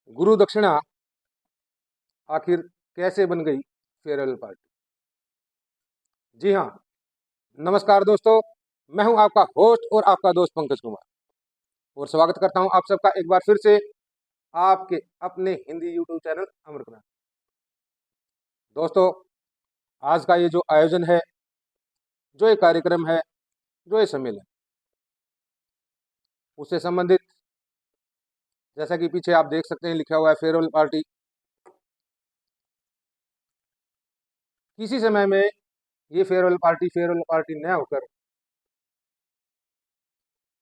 गुरु दक्षिणा आखिर कैसे बन गई फेयरवेल पार्टी। जी हाँ, नमस्कार दोस्तों, मैं हूं आपका होस्ट और आपका दोस्त पंकज कुमार और स्वागत करता हूं आप सबका एक बार फिर से आपके अपने हिंदी यूट्यूब चैनल अमृतनाथ। दोस्तों, आज का ये जो आयोजन है, जो ये कार्यक्रम है, जो ये सम्मेलन, उससे संबंधित जैसा कि पीछे आप देख सकते हैं लिखा हुआ है फेयरवेल पार्टी। किसी समय में ये फेयरवेल पार्टी न होकर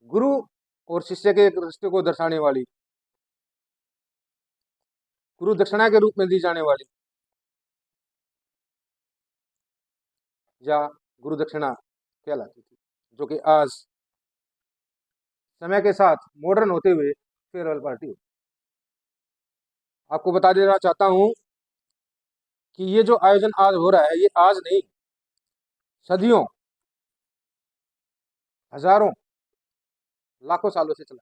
गुरु और शिष्य के एक रिश्ते को दर्शाने वाली, गुरु दक्षिणा के रूप में दी जाने वाली या गुरु दक्षिणा कहलाती थी, जो कि आज समय के साथ मॉडर्न होते हुए फेयरवेल पार्टी हो। आपको बता देना चाहता हूं कि ये जो आयोजन आज हो रहा है, ये आज नहीं, सदियों, हजारों, लाखों सालों से चला।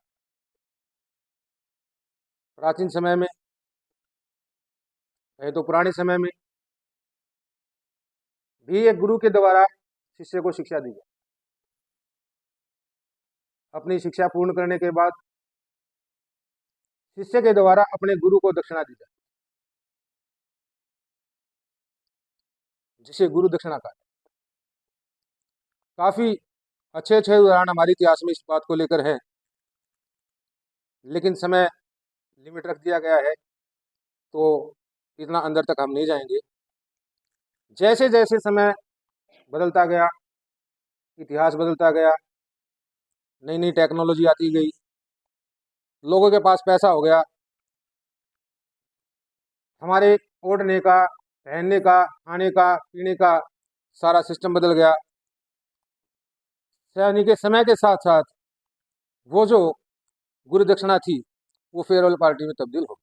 प्राचीन समय में, कहे तो पुराने समय में भी एक गुरु के द्वारा शिष्य को शिक्षा दी जाए। अपनी शिक्षा पूर्ण करने के बाद शिष्य के द्वारा अपने गुरु को दक्षिणा दी जाए, जिसे गुरु दक्षिणा कहा। काफी अच्छे अच्छे उदाहरण हमारे इतिहास में इस बात को लेकर हैं, लेकिन समय लिमिट रख दिया गया है तो इतना अंदर तक हम नहीं जाएंगे। जैसे जैसे समय बदलता गया, इतिहास बदलता गया, नई नई टेक्नोलॉजी आती गई, लोगों के पास पैसा हो गया, हमारे ओढ़ने का, पहनने का, खाने का, पीने का सारा सिस्टम बदल गया। यानी कि समय के साथ साथ वो जो गुरु दक्षिणा थी वो फेयरवेल पार्टी में तब्दील हो गई।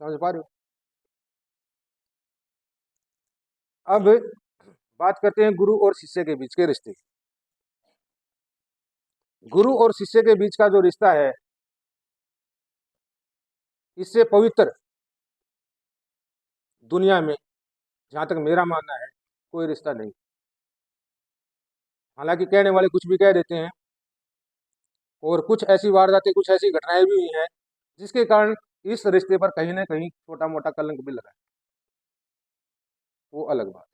समझ पा रहे हो? अब बात करते हैं गुरु और शिष्य के बीच के रिश्ते। गुरु और शिष्य के बीच का जो रिश्ता है, इससे पवित्र दुनिया में, जहां तक मेरा मानना है, कोई रिश्ता नहीं। हालांकि कहने वाले कुछ भी कह देते हैं और कुछ ऐसी वारदातें, कुछ ऐसी घटनाएं भी हुई हैं जिसके कारण इस रिश्ते पर कहीं ना कहीं छोटा मोटा कलंक भी लगा है, वो अलग बात।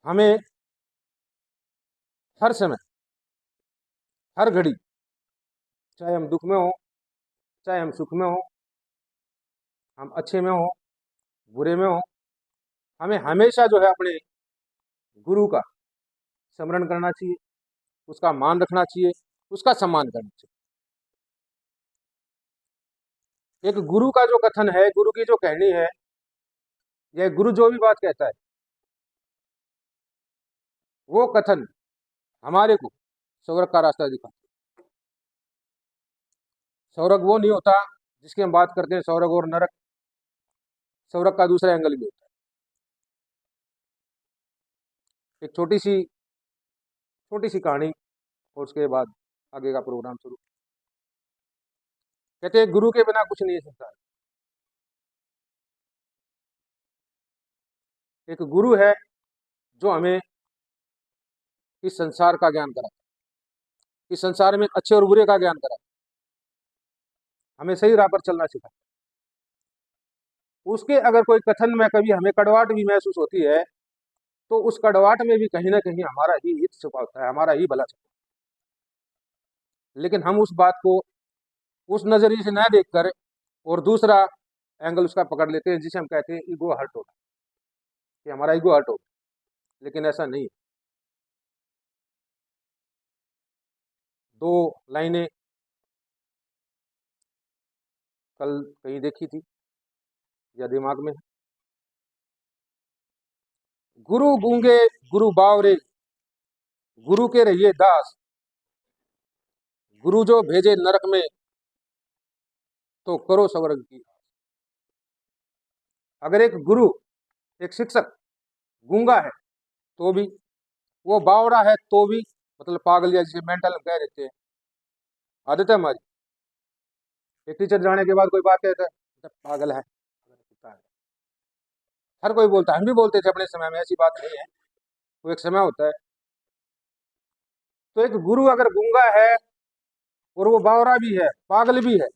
हमें हर समय, हर घड़ी, चाहे हम दुख में हो, चाहे हम सुख में हो, हम अच्छे में हो, बुरे में हो, हमें हमेशा जो है अपने गुरु का स्मरण करना चाहिए, उसका मान रखना चाहिए, उसका सम्मान करना चाहिए। एक गुरु का जो कथन है, गुरु की जो कहनी है, या गुरु जो भी बात कहता है, वो कथन हमारे को स्वर्ग का रास्ता दिखाता है। स्वर्ग वो नहीं होता जिसकी हम बात करते हैं, स्वर्ग और नरक। स्वर्ग का दूसरा एंगल भी होता है। एक छोटी सी कहानी और उसके बाद आगे का प्रोग्राम शुरू। कहते हैं गुरु के बिना कुछ नहीं है संसार। एक गुरु है जो हमें इस संसार का ज्ञान कराता है, इस संसार में अच्छे और बुरे का ज्ञान कराता है, हमें सही राह पर चलना सिखाता है। उसके अगर कोई कथन में कभी हमें कड़वाहट भी महसूस होती है, तो उस कड़वाहट में भी कहीं ना कहीं हमारा ही हित छुपा होता है, हमारा ही भला छुपा है। लेकिन हम उस बात को उस नजरिए से न देखकर और दूसरा एंगल उसका पकड़ लेते हैं, जिसे हम कहते हैं ईगो हर्ट होगा, कि हमारा ईगो हर्ट होगा। लेकिन ऐसा नहीं है। दो लाइनें कल कहीं देखी थी या दिमाग में है। गुरु गूंगे गुरु बावरे, गुरु के रहिए दास, गुरु जो भेजे नरक में तो करो स्वर्ग की। अगर एक गुरु, एक शिक्षक गूंगा है तो भी, वो बावरा है तो भी, मतलब पागल या जिसे मेंटल कह देते हैं, आदत है हमारी। एक टीचर जाने के बाद कोई बात कहता है, "बेटा पागल है"। हर कोई बोलता है, हम भी बोलते थे अपने समय में, ऐसी बात नहीं है। वो एक समय होता है। तो एक गुरु अगर गूंगा है और वो बावरा भी है, पागल भी है,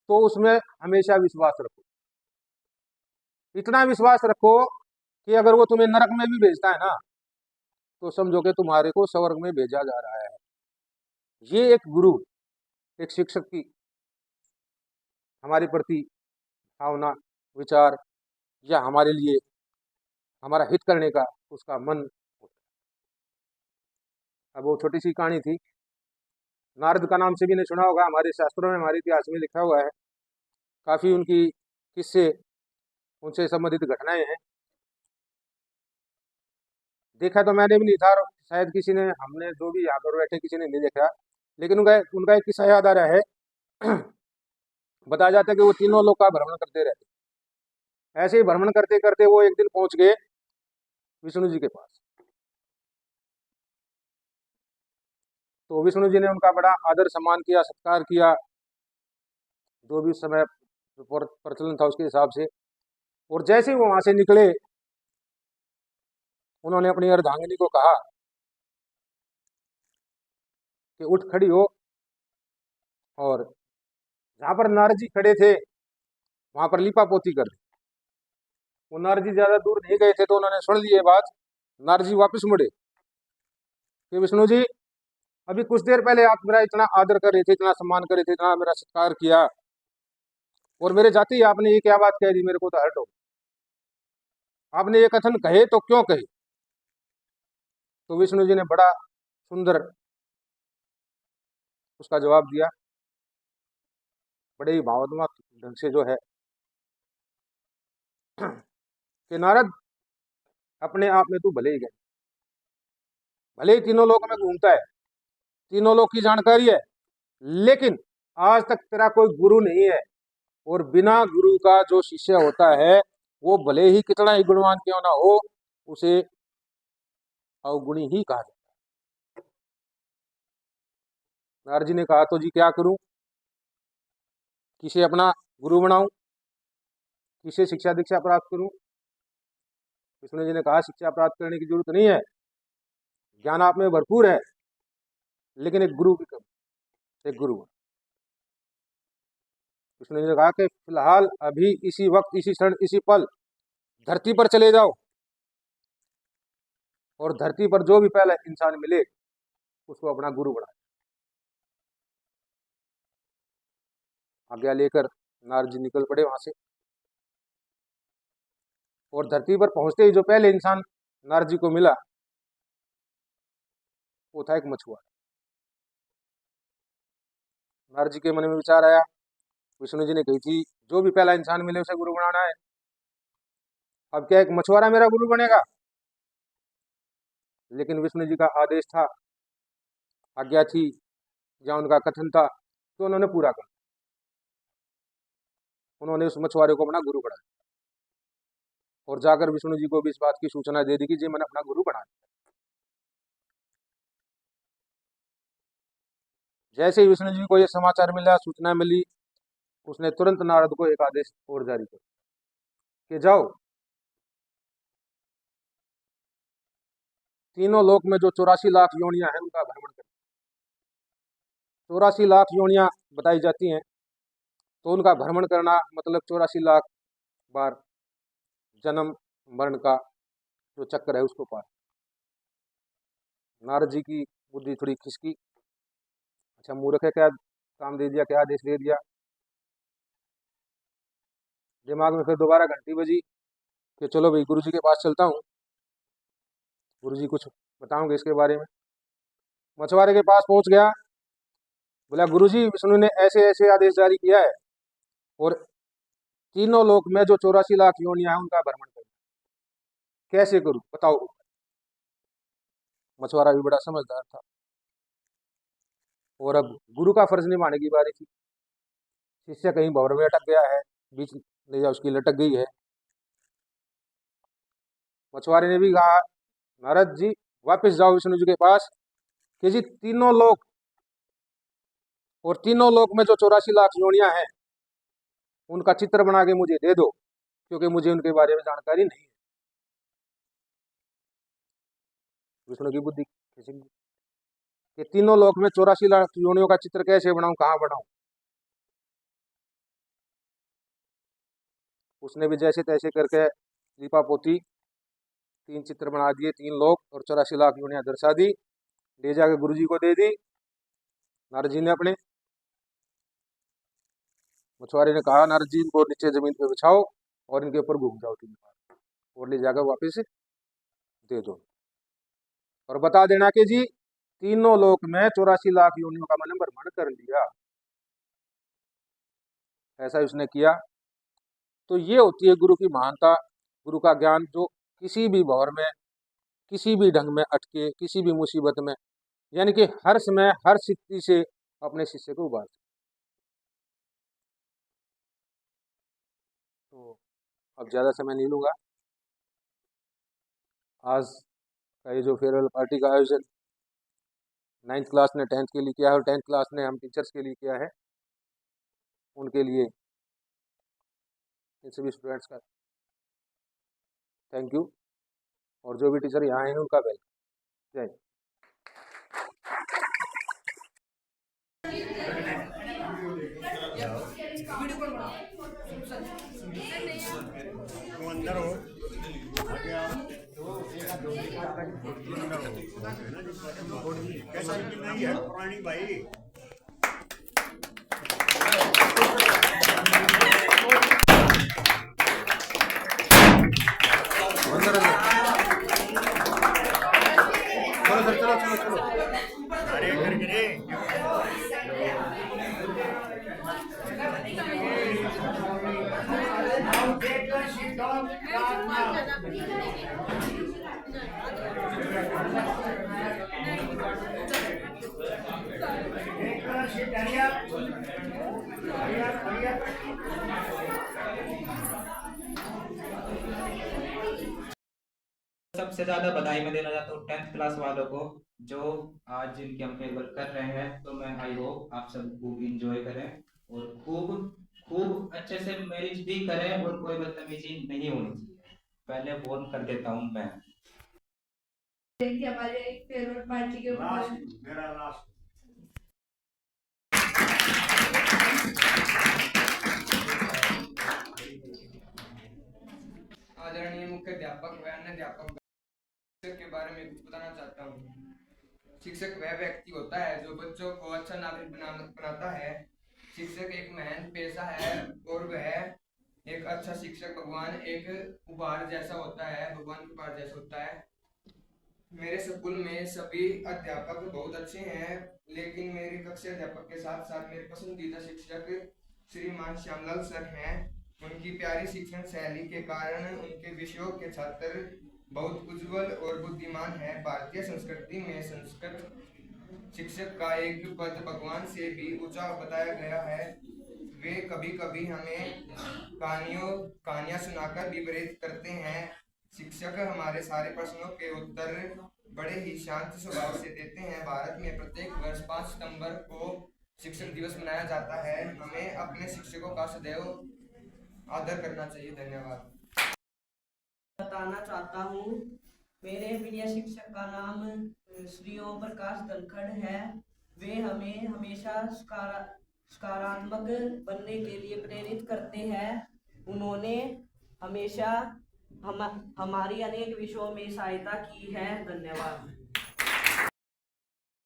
तो उसमें हमेशा विश्वास रखो। इतना विश्वास रखो कि अगर वो तुम्हें नरक में भी भेजता है ना, तो समझो कि तुम्हारे को स्वर्ग में भेजा जा रहा है। ये एक गुरु, एक शिक्षक की हमारे प्रति भावना, विचार, या हमारे लिए हमारा हित करने का उसका मन। अब वो छोटी सी कहानी थी, नारद का नाम से भी ने सुना होगा, हमारे शास्त्रों में, हमारे इतिहास में लिखा हुआ है। काफी उनकी किस्से, उनसे संबंधित घटनाएं हैं। देखा तो मैंने भी नहीं था, और शायद किसी ने, हमने जो भी यहाँ पर बैठे किसी ने नहीं देखा, लेकिन उनका उनका एक किस्सा याद आ रहा है। बताया जाता है कि वो तीनों लोग का भ्रमण करते रहते। ऐसे ही भ्रमण करते करते वो एक दिन पहुंच गए विष्णु जी के पास। तो विष्णु जी ने उनका बड़ा आदर सम्मान किया, सत्कार किया, जो भी उस समय प्रचलन था उसके हिसाब से। और जैसे ही वो वहां से निकले, उन्होंने अपनी अर्धांगिनी को कहा कि उठ खड़ी हो, और जहां पर नारद जी खड़े थे वहां पर लिपा पोती कर दी। वो नारद जी ज्यादा दूर नहीं गए थे, तो उन्होंने सुन ली ये बात। नारद जी वापस मुड़े कि विष्णु जी, अभी कुछ देर पहले आप मेरा इतना आदर कर रहे थे, इतना सम्मान कर रहे थे, इतना मेरा सत्कार किया, और मेरे जाते ही आपने ये क्या बात कह दी, मेरे को तो हर्ट हो। आपने ये कथन कहे तो क्यों कहे? तो विष्णु जी ने बड़ा सुंदर उसका जवाब दिया, बड़े ही भावनात्मक ढंग से जो है, कि नारद, अपने आप में तू भले ही गए, भले ही तीनों लोक में घूमता है, तीनों लोक की जानकारी है, लेकिन आज तक तेरा कोई गुरु नहीं है। और बिना गुरु का जो शिष्य होता है, वो भले ही कितना ही गुणवान क्यों ना हो, उसे अवगुणी ही कहा जाता है। नारद जी ने कहा, तो जी क्या करूं, किसे अपना गुरु बनाऊं, किसे शिक्षा दीक्षा प्राप्त करूं? विष्णु जी ने कहा, शिक्षा प्राप्त करने की जरूरत नहीं है, ज्ञान आप में भरपूर है, लेकिन एक गुरु की कमी, एक गुरु। विष्णु जी ने कहा कि फिलहाल अभी इसी वक्त, इसी क्षण, इसी पल धरती पर चले जाओ, और धरती पर जो भी पहला इंसान मिले उसको अपना गुरु बना। आज्ञा लेकर नारद जी निकल पड़े वहां से, और धरती पर पहुंचते ही जो पहले इंसान नारद जी को मिला, वो था एक मछुआरा। नारद जी के मन में विचार आया, विष्णु जी ने कही थी जो भी पहला इंसान मिले उसे गुरु बनाना है, अब क्या एक मछुआरा मेरा गुरु बनेगा? लेकिन विष्णु जी का आदेश था, आज्ञा थी, या उनका कथन था, तो उन्होंने पूरा कर। उन्होंने उस मछुआरे को अपना गुरु बनाया, और जाकर विष्णु जी को भी इस बात की सूचना दे दी कि जी मैंने अपना गुरु बना दिया। जैसे ही विष्णु जी को यह समाचार मिला, सूचना मिली, उसने तुरंत नारद को एक आदेश और जारी कर कि जाओ, तीनों लोक में जो 84 लाख योनियां हैं उनका भ्रमण करो। 84 लाख योनियां बताई जाती हैं, तो उनका भ्रमण करना मतलब 84 लाख बार जन्म मरण का जो चक्कर है उसको पार। नारद जी की बुद्धि थोड़ी खिसकी, अच्छा मूर्ख है, क्या काम दे दिया, क्या आदेश दे दिया। दिमाग में फिर दोबारा घंटी बजी कि चलो भाई गुरु जी के पास चलता हूँ, गुरु जी कुछ बताओगे इसके बारे में। मछुआरे के पास पहुंच गया, बोला गुरु जी, विष्णु ने ऐसे ऐसे आदेश जारी किया है, और तीनों लोक में जो 84 लाख योनियां हैं उनका भ्रमण करो, कैसे करूं बताओ। मछुआरा भी बड़ा समझदार था, और अब गुरु का फर्ज निभाने की बारी थी। शिष्य कहीं भंवर में अटक गया है, बीच ले जा उसकी लटक गई है। मछुआरे ने भी कहा, नारद जी वापस जाओ विष्णु जी के पास कि जी तीनों लोग और तीनों लोक में जो 84 लाख योनियां हैं उनका चित्र बना के मुझे दे दो, क्योंकि मुझे उनके बारे में जानकारी नहीं है। विष्णु की बुद्धि खिसक कि तीनों लोक में 84 लाख योनियों का चित्र कैसे बनाऊं, कहाँ बनाऊं। उसने भी जैसे तैसे करके लिपा पोती 3 चित्र बना दिए, 3 लोक और 84 लाख योनियां दर्शा दी, ले जाके गुरु जी को दे दी। नारद जी ने अपने मछुआरे ने कहा, नारद जी इनको नीचे जमीन पे बिछाओ और इनके ऊपर घूम जाओ 3 बार और ले जाकर वापिस दे दो, और बता देना कि जी तीनों लोक में 84 लाख योनियों का मैंने भ्रमण कर लिया। ऐसा उसने किया। तो ये होती है गुरु की महानता, गुरु का ज्ञान, जो किसी भी भौर में, किसी भी ढंग में अटके, किसी भी मुसीबत में, यानी कि हर समय हर स्थिति से अपने शिष्य को उबारते। तो अब ज़्यादा समय नहीं लूँगा। आज का ये जो फेयरवेल पार्टी का आयोजन 9th क्लास ने 10th के लिए किया है और 10th क्लास ने हम टीचर्स के लिए किया है, उनके लिए इन सभी स्टूडेंट्स का थैंक यू, और जो भी टीचर यहाँ आए हैं उनका वेलकम। जय हिंद। अंदर हो आगे आओ अंदर हो कैसा नहीं है पुरानी भाई। चलो सर, चलो चलो चलो। अरे करके सबसे ज्यादा बधाई मैं देना चाहता हूँ 10th क्लास वालों को, जो आज जिनके हम फेयरवेल कर रहे हैं। तो मैं आई होप आप सब खूब इंजॉय करें और खूब खूब अच्छे से मैरिज भी करें और कोई बदतमीजी नहीं होनी चाहिए। पहले फोन कर देता हूँ मैं। हमारे फेवरेट पार्टी के ऊपर मेरा लास्ट आदरणीय मुख्य अध्यापक व अन्य अध्यापक के बारे में कुछ बताना चाहता हूँ। शिक्षक वह व्यक्ति होता है जो बच्चों को अच्छा नागरिक बनाता है। शिक्षक एक महान पेशा है और वह एक अच्छा शिक्षक भगवान एक उपहार जैसा होता है, भगवान के उपहार जैसा होता है। मेरे स्कूल में सभी अध्यापक बहुत अच्छे हैं, लेकिन मेरे कक्षा अध्यापक के साथ साथ मेरे पसंदीदा शिक्षक श्रीमान श्यामलाल सर हैं। उनकी प्यारी शिक्षण शैली के कारण उनके विषयों के छात्र बहुत उज्जवल और बुद्धिमान हैं। भारतीय संस्कृति में संस्कृत शिक्षक का एक पद भगवान से भी ऊंचा बताया गया है। वे कभी कभी हमें कहानियां सुनाकर भी प्रेरित करते हैं। शिक्षक हमारे सारे प्रश्नों के उत्तर बड़े ही शांत स्वभाव से देते हैं। भारत में प्रत्येक वर्ष 5 सितंबर को शिक्षक दिवस मनाया जाता है। हमें अपने शिक्षकों का सदैव आदर करना चाहिए। धन्यवाद। बताना चाहता हूँ, मेरे प्रिय शिक्षक का नाम श्री ओम प्रकाश धनखड़ है। वे हमें हमेशा सकारात्मक बनने के लिए प्रेरित करते हैं। उन्होंने हमेशा हमारी अनेक विषयों में सहायता की है। धन्यवाद।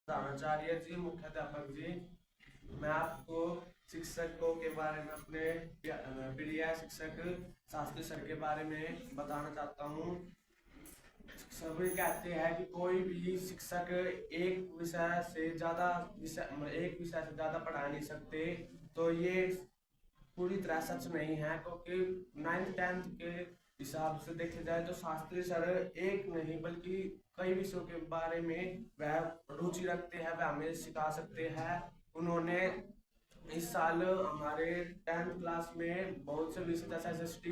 आचार्य जी, मुख्याध्यापक जी, मैं आपको शिक्षकों के बारे में अपने प्रिय शिक्षक शास्त्री सर के बारे में बताना चाहता हूँ। सभी कहते हैं कि कोई भी शिक्षक एक विषय से ज़्यादा पढ़ा नहीं सकते, तो ये पूरी तरह सच नहीं है, क्योंकि 9th 10th के हिसाब से देखा जाए तो शास्त्री सर एक नहीं बल्कि कई विषयों के बारे में वह रुचि रखते हैं, वह हमें सिखा सकते हैं। उन्होंने इस साल हमारे 10th क्लास में बहुत से विषय जैसे SST,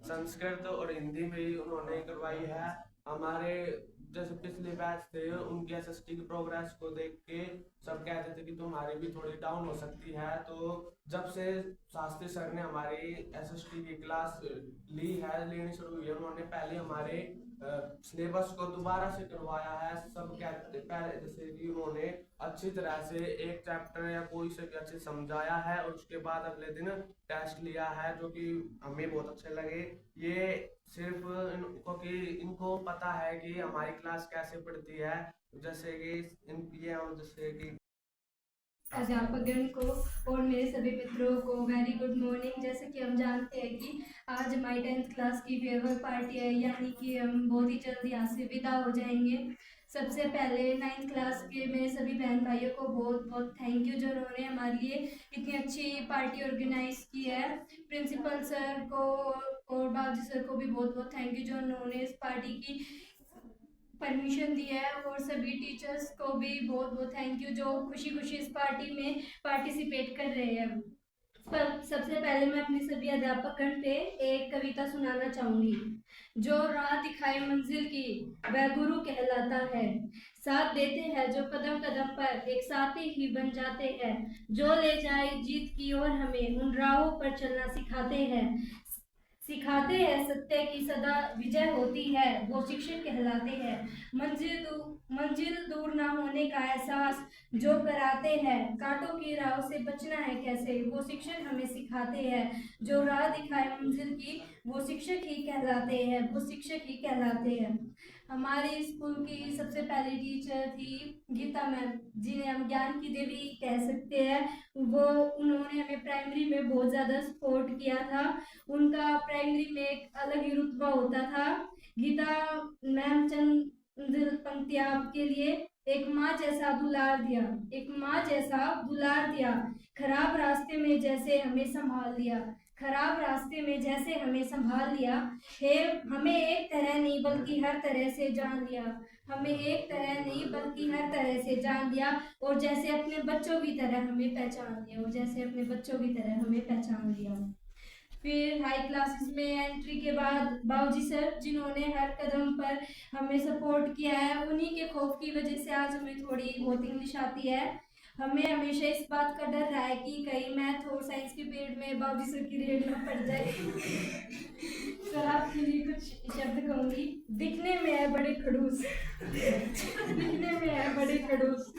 संस्कृत और हिंदी में उन्होंने करवाई है। हमारे जैसे पिछले बैच थे उनकी एसएसटी की प्रोग्रेस को देख के सब कहते थे कि तुम्हारी भी थोड़ी डाउन हो सकती है। तो जब से शास्त्री सर ने हमारी एसएसटी की क्लास लेनी शुरू हुई है, उन्होंने पहले हमारे सिलेबस को दोबारा से करवाया है। सब कहते पहले जैसे कि उन्होंने अच्छी तरह से एक चैप्टर या कोई से भी अच्छे समझाया है और उसके बाद अगले दिन टेस्ट लिया है, जो कि हमें बहुत अच्छे लगे। ये सिर्फ क्योंकि इनको पता है कि हमारी क्लास कैसे पढ़ती है, जैसे कि जैसे कि अध्यापकगण को और मेरे सभी मित्रों को वेरी गुड मॉर्निंग। जैसे कि हम जानते हैं कि आज हमारी 10th क्लास की फेयरवेल पार्टी है, यानी कि हम बहुत ही जल्दी यहाँ से विदा हो जाएंगे। सबसे पहले 9th क्लास के मेरे सभी बहन भाइयों को बहुत बहुत थैंक यू, जो उन्होंने हमारे लिए इतनी अच्छी पार्टी ऑर्गेनाइज की है। प्रिंसिपल सर को और बाबूजी सर को भी बहुत बहुत थैंक यू, जो उन्होंने इस पार्टी की परमिशन दी है। और सभी टीचर्स को भी बहुत बहुत थैंक यू, जो खुशी खुशी इस पार्टी में पार्टिसिपेट कर रहे हैं। सबसे पहले मैं अपने सभी अध्यापकगण पे एक कविता सुनाना चाहूंगी। जो राह दिखाए मंजिल की वह गुरु कहलाता है, साथ देते हैं जो कदम कदम पर एक साथी ही बन जाते हैं, जो ले जाए जीत की ओर हमें उन राहों पर चलना सिखाते हैं सत्य की सदा विजय होती है, वो शिक्षक कहलाते हैं। मंजिल दूर ना होने का एहसास जो कराते हैं, कांटों की राह से बचना है कैसे, वो शिक्षक हमें सिखाते हैं। जो राह दिखाए मंजिल की वो शिक्षक ही कहलाते हैं, वो शिक्षक ही कहलाते हैं। हमारे स्कूल की सबसे पहली टीचर थी गीता मैम, जिन्हें हम ज्ञान की देवी कह सकते हैं। उन्होंने हमें प्राइमरी में बहुत ज़्यादा सपोर्ट किया था। उनका प्राइमरी में एक अलग ही रुतबा होता था। गीता मैम चंद पंक्तियां आपके लिए। एक माँ जैसा दुलार दिया, एक माँ जैसा दुलार दिया, खराब रास्ते में जैसे हमें संभाल लिया, खराब रास्ते में जैसे हमें संभाल लिया। हे हमें एक तरह नहीं बल्कि हर तरह से जान लिया, हमें एक तरह नहीं बल्कि हर तरह से जान लिया, और जैसे अपने बच्चों की तरह हमें पहचान लिया, और जैसे अपने बच्चों की तरह हमें पहचान लिया। फिर हाई क्लासेस में एंट्री के बाद बाबूजी सर, जिन्होंने हर कदम पर हमें सपोर्ट किया है, उन्हीं के खौफ की वजह से आज हमें थोड़ी बहुत इंग्लिश आती है। हमें हमेशा इस बात का डर रहा है कि कहीं मैथ और साइंस के पीरियड में बाबूजी सर की रेड ना पड़ जाए। सर आपके लिए कुछ शब्द कहूंगी। दिखने में है बड़े खड़ूस, दिखने में है बड़े खड़ूस,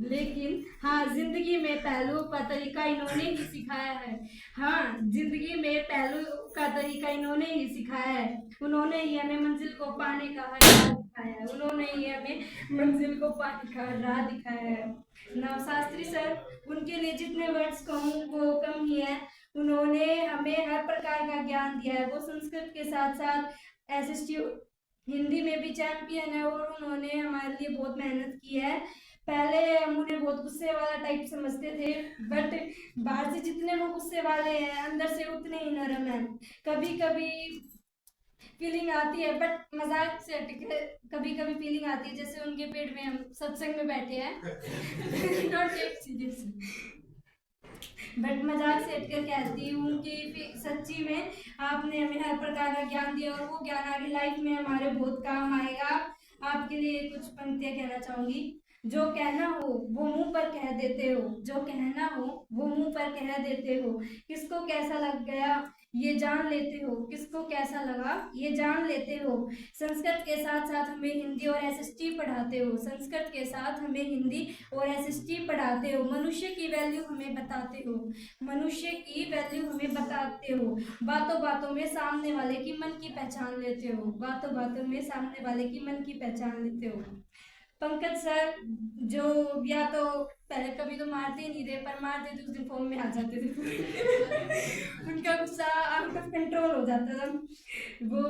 लेकिन हाँ जिंदगी में पहलू का तरीका इन्होंने ही सिखाया है। हाँ जिंदगी में पहलू का तरीका इन्होंने ही सिखाया है। उन्होंने ही हमें मंजिल को पाने का राह दिखाया है, उन्होंने ही हमें मंजिल को पाने का राह दिखाया है। नवशास्त्री सर, उनके लिए जितने वर्ड्स कहूँ वो कम ही है। उन्होंने हमें हर प्रकार का ज्ञान दिया है। वो संस्कृत के साथ साथ एसएसटी हिंदी में भी चैंपियन है, और उन्होंने हमारे लिए बहुत मेहनत की है। पहले हम उन्हें बहुत गुस्से वाला टाइप समझते थे, बट बाहर से जितने वो गुस्से वाले हैं अंदर से उतने ही नरम हैं। कभी कभी फीलिंग आती है, बट मजाक से हटके कभी कभी फीलिंग आती है, जैसे उनके पेट में हम सत्संग में बैठे हैं। डोंट टेक सीरियसली, बट मजाक से हटकर कहती हूँ कि सच्ची में आपने हमें हर प्रकार का ज्ञान दिया, और वो ज्ञान आगे लाइफ में हमारे बहुत काम आएगा। आपके लिए कुछ पंक्तियां कहना चाहूंगी। जो कहना हो वो मुंह पर कह देते हो, जो कहना हो वो मुंह पर कह देते हो, किसको कैसा लग गया ये जान लेते हो, किसको कैसा लगा ये जान लेते हो। संस्कृत के साथ साथ हमें हिंदी और एसएसटी पढ़ाते हो, संस्कृत के साथ हमें हिंदी और एसएसटी पढ़ाते हो। मनुष्य की वैल्यू हमें बताते हो, मनुष्य की वैल्यू हमें बताते हो। बातों बातों में सामने वाले की मन की पहचान लेते हो, बातों बातों में सामने वाले की मन की पहचान लेते हो। पंकज सर, जो या तो पहले कभी तो मारते ही नहीं थे, पर मारते थे उस दिन फॉर्म में आ जाते थे। उनका गुस्सा आउट ऑफ कंट्रोल हो जाता था। वो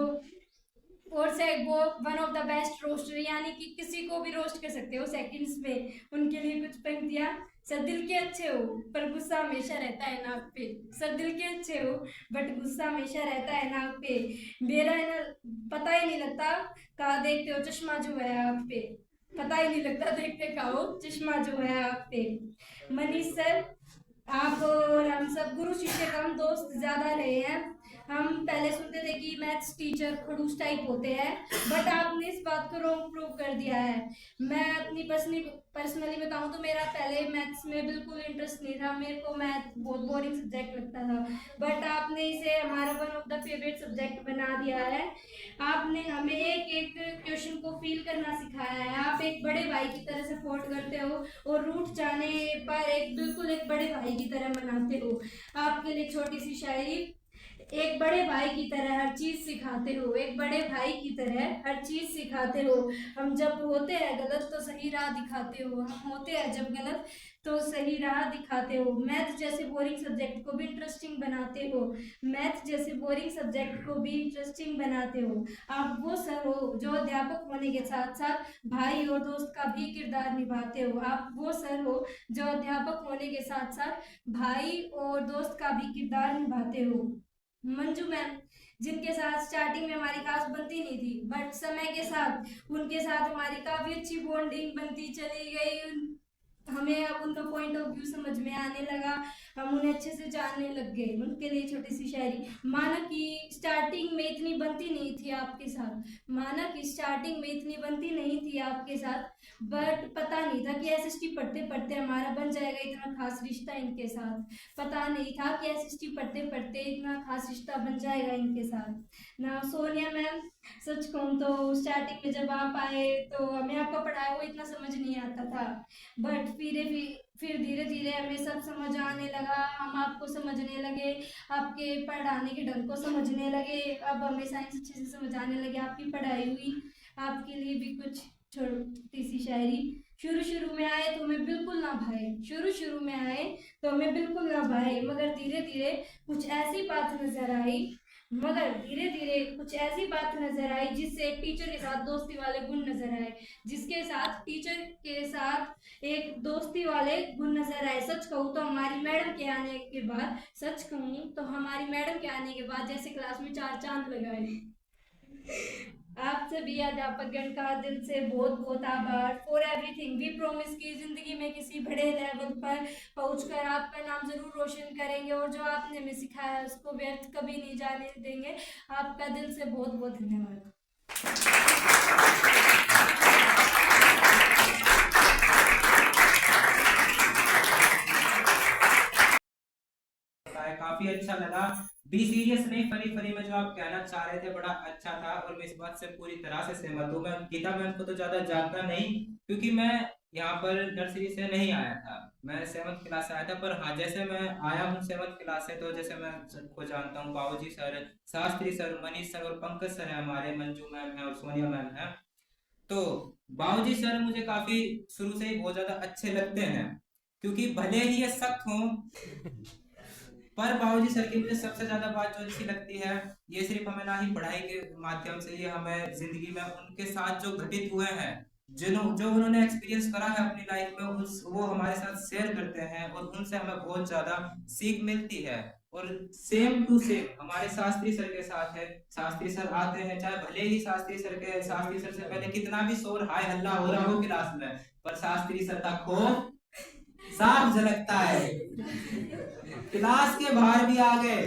one of the best roster, यानी कि किसी को भी रोस्ट कर सकते हो सेकंड्स में। उनके लिए कुछ पंक्तियां। सर दिल के अच्छे हो पर गुस्सा हमेशा रहता है नाक पे, सर दिल के अच्छे हो बट गुस्सा हमेशा रहता है नाक पे। मेरा है ना पता ही नहीं लगता कहाँ देखते हो चश्मा जो है आप पे, पता ही नहीं लगता देखते का हो चश्मा जो है आप पे। मनीष सर, आप और हम सब गुरु शिष्य कम दोस्त ज्यादा रहे हैं। हम पहले सुनते थे कि मैथ्स टीचर खड़ूस टाइप होते हैं, बट आपने इस बात को रॉन्ग प्रूव कर दिया है। मैं अपनी पर्सनली बताऊं तो मेरा पहले मैथ्स में बिल्कुल इंटरेस्ट नहीं था, मेरे को मैथ बहुत बोरिंग सब्जेक्ट लगता था, बट आपने इसे हमारा one of the favourite subject बना दिया है। आपने हमें एक एक क्वेश्चन को फील करना सिखाया है। आप एक बड़े भाई की तरह सपोर्ट करते हो और रूठ जाने पर एक बिल्कुल एक बड़े भाई की तरह मनाते हो। आपके लिए छोटी सी शायरी। एक बड़े भाई की तरह हर चीज सिखाते हो, एक बड़े भाई की तरह हर चीज सिखाते हो। हम जब होते हैं गलत तो सही राह दिखाते हो, हम होते हैं जब गलत तो सही राह दिखाते हो। मैथ जैसे बोरिंग सब्जेक्ट को भी इंटरेस्टिंग बनाते हो, मैथ जैसे बोरिंग सब्जेक्ट को भी इंटरेस्टिंग बनाते हो। आप वो सर हो जो अध्यापक होने के साथ साथ भाई और दोस्त का भी किरदार निभाते हो। आप वो सर हो जो अध्यापक होने के साथ साथ भाई और दोस्त का भी किरदार निभाते हो। मंजू मैम, जिनके साथ स्टार्टिंग में हमारी खास बनती नहीं थी, बट समय के साथ उनके साथ हमारी काफी अच्छी बॉन्डिंग बनती चली गई। हमें अब उनका पॉइंट ऑफ व्यू समझ में आने लगा, हम उन्हें अच्छे से जानने लग गए। उनके लिए छोटी सी शायरी। माना कि स्टार्टिंग में इतनी बनती नहीं थी आपके साथ, माना कि स्टार्टिंग में इतनी बनती नहीं थी आपके साथ, बट पता नहीं था कि एसएसटी पढ़ते पढ़ते हमारा बन जाएगा इतना खास रिश्ता इनके साथ। पता नहीं था कि एसएसटी पढ़ते पढ़ते इतना खास रिश्ता बन जाएगा इनके साथ ना। सोनिया मैम, सच कहूँ तो स्टार्टिंग में जब आप आए तो हमें आपका पढ़ाया हुआ इतना समझ नहीं आता था, बट फिर धीरे धीरे हमें सब समझ आने लगा, हम आपको समझने लगे, आपके पढ़ाने के ढंग को समझने लगे। अब हमें साइंस अच्छे से समझ आने लगे, आपकी पढ़ाई हुई। आपके लिए भी कुछ छोटी सी शायरी। शुरू में आए तो हमें बिल्कुल ना भाए, शुरू में आए तो हमें बिल्कुल ना भाए, मगर धीरे धीरे कुछ ऐसी बात नजर आई, मगर धीरे धीरे कुछ ऐसी बात नजर आई जिससे टीचर के साथ दोस्ती वाले गुण नजर आए, जिसके साथ टीचर के साथ एक दोस्ती वाले गुण नजर आए। सच कहूँ तो हमारी मैडम के आने के बाद, सच कहूँ तो हमारी मैडम के आने के बाद जैसे क्लास में 4 चांद लगाए। आप सभी अध्यापकगण का दिल से बहुत बहुत आभार फॉर एवरीथिंग। वी प्रॉमिस की जिंदगी में किसी बड़े लेवल पर पहुंचकर आपका नाम जरूर रोशन करेंगे, और जो आपने हमें सिखाया है उसको व्यर्थ कभी नहीं जाने देंगे। आपका दिल से बहुत बहुत धन्यवाद। काफी अच्छा लगा। बी सीरियस नहीं, फनी फनी में जो आप कहना चाह रहे थे बड़ा अच्छा था, और मैं इस बात से पूरी तरह से सहमत हूँ। मैं गीता मैम को तो ज्यादा जानता नहीं, क्योंकि मैं यहाँ पर नर्सरी से नहीं आया था, मैं 7th क्लास से आया था। पर हाँ, जैसे मैं आया हूँ 7th क्लास से, तो जैसे मैं सबको जानता हूँ, बाबूजी sir, Shastri sir, Manish sir और पंकज सर है हमारे, मंजू मैम है और सोनिया मैम है। तो बाबूजी सर मुझे काफी शुरू से ही बहुत ज्यादा अच्छे लगते हैं, क्योंकि भले ही ये सख्त हों, पर बाबूजी सर की मुझे सबसे ज्यादा बात जो अच्छी लगती है, ये सिर्फ हमें ना ही पढ़ाई के माध्यम से, ये हमें जिंदगी में उनके साथ जो घटित हुए हैं, जो उन्होंने एक्सपीरियंस करा है अपनी लाइफ में, वो हमारे साथ शेयर करते हैं, और उनसे हमें बहुत ज्यादा सीख मिलती है। और सेम टू सेम हमारे शास्त्री सर के साथ है। शास्त्री सर आते हैं, चाहे भले ही शास्त्री सर से पहले कितना भी शोर हाय हल्ला हो रहा हो क्लास में, पर शास्त्री सर का खौफ साफ झलकता है। क्लास के बाहर भी आ गए,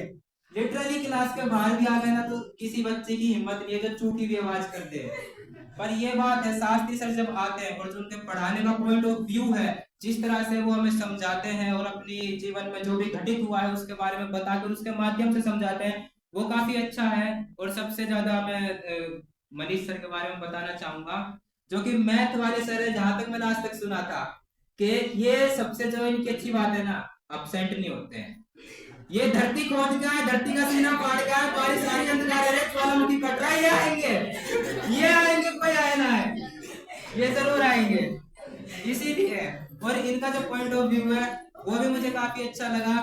लिटरली क्लास के बाहर भी आ गए ना, तो किसी बच्चे की हिम्मत नहीं है जो चूटी भी आवाज कर दे। पर ये बात है, शास्त्री सर जब आते हैं और जो उनके पढ़ाने का पॉइंट ऑफ व्यू है, जिस तरह से वो हमें समझाते हैं और अपनी जीवन में जो भी घटित हुआ है उसके बारे में बताकर उसके माध्यम से समझाते हैं, वो काफी अच्छा है। और सबसे ज्यादा मैं मनीष सर के बारे में बताना चाहूंगा, जो कि मैथ वाले सर है। जहां तक मैंने आज तक सुना था कि ये सबसे जो इनकी अच्छी बात है ना, अपसेंट नहीं होते हैं। ये धरती खोद का है, धरती का सीना फाड़ का है, बारिश सारी अंधकार है, ज्वालामुखी कट रहा है, ये आएंगे कोई आए ना आए, ये जरूर आएंगे। इसीलिए, और इनका जो पॉइंट ऑफ व्यू है वो भी मुझे काफी अच्छा लगा,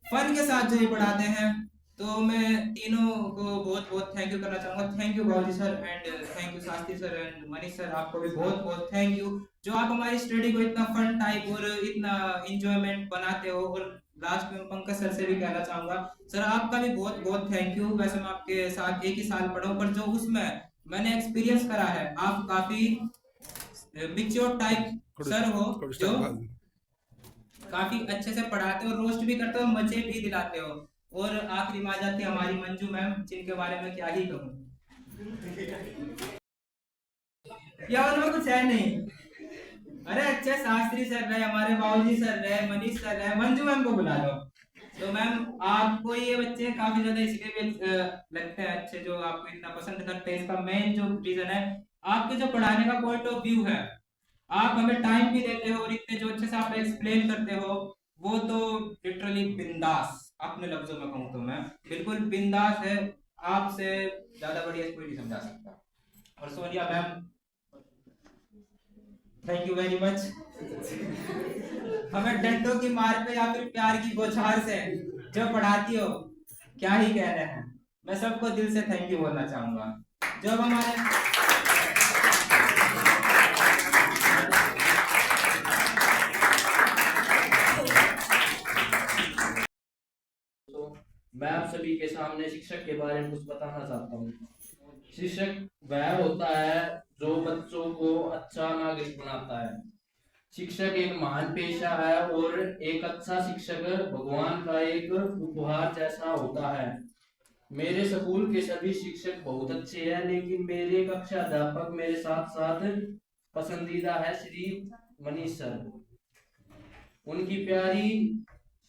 फन के साथ जो ये पढ़ाते हैं। तो मैं तीनों को बहुत बहुत थैंक यू करना चाहूंगा। थैंक यू बाबूजी sir, and thank you Shastri sir and Manish sir, आपको भी बहुत बहुत थैंक यू, जो आप हमारी स्टडी को इतना फन टाइप और इतना इंजॉयमेंट बनाते हो। और लास्ट में पंकज सर से भी कहना चाहूंगा, सर आपका भी बहुत बहुत थैंक यू। वैसे मैं आपके साथ एक ही साल पढ़ा हूं, पर जो उसमें मैंने एक्सपीरियंस करा है, आप काफी मैच्योर टाइप सर हो, जो काफी अच्छे से पढ़ाते हो, रोस्ट भी करते हो, मजे भी दिलाते हो। और आखिरी में आ जाती है हमारी मंजू मैम, जिनके बारे में क्या ही कहूँ, या उनमें कुछ है नहीं। अरे अच्छे शास्त्री सर रहे, हमारे बाबूजी सर रहे, मनीष सर रहे, मंजू मैम को बुला लो। तो मैम आपको ये बच्चे काफी ज्यादा इसलिए भी लगते हैं अच्छे, जो आपको इतना पसंद करते हैं, इसका मेन जो रीजन है आपके जो पढ़ाने का पॉइंट ऑफ व्यू है। आप हमें टाइम भी देते हो और इतने जो अच्छे से आप एक्सप्लेन करते हो, वो तो लिटरली बिंदास, अपने लफ्जों में कहूँ तो मैं बिल्कुल बिंदास है। आपसे ज्यादा बढ़िया कोई नहीं समझा सकता। और Sonia ma'am, thank you very much. हमें डंडों की मार पे या फिर प्यार की बौछार से जो पढ़ाती हो, क्या ही कह रहे हैं। मैं सबको दिल से थैंक यू बोलना चाहूंगा। जब हमारे मैं आप सभी के सामने शिक्षक के बारे में कुछ बताना चाहता हूँ। शिक्षक वह होता है जो बच्चों को अच्छा नागरिक बनाता है। शिक्षक एक महान पेशा है और एक अच्छा शिक्षक भगवान का एक उपहार जैसा होता है। मेरे स्कूल के सभी शिक्षक बहुत अच्छे हैं, लेकिन मेरे कक्षा अध्यापक मेरे साथ साथ पसंदीदा है श्री मनीष सर। उनकी प्यारी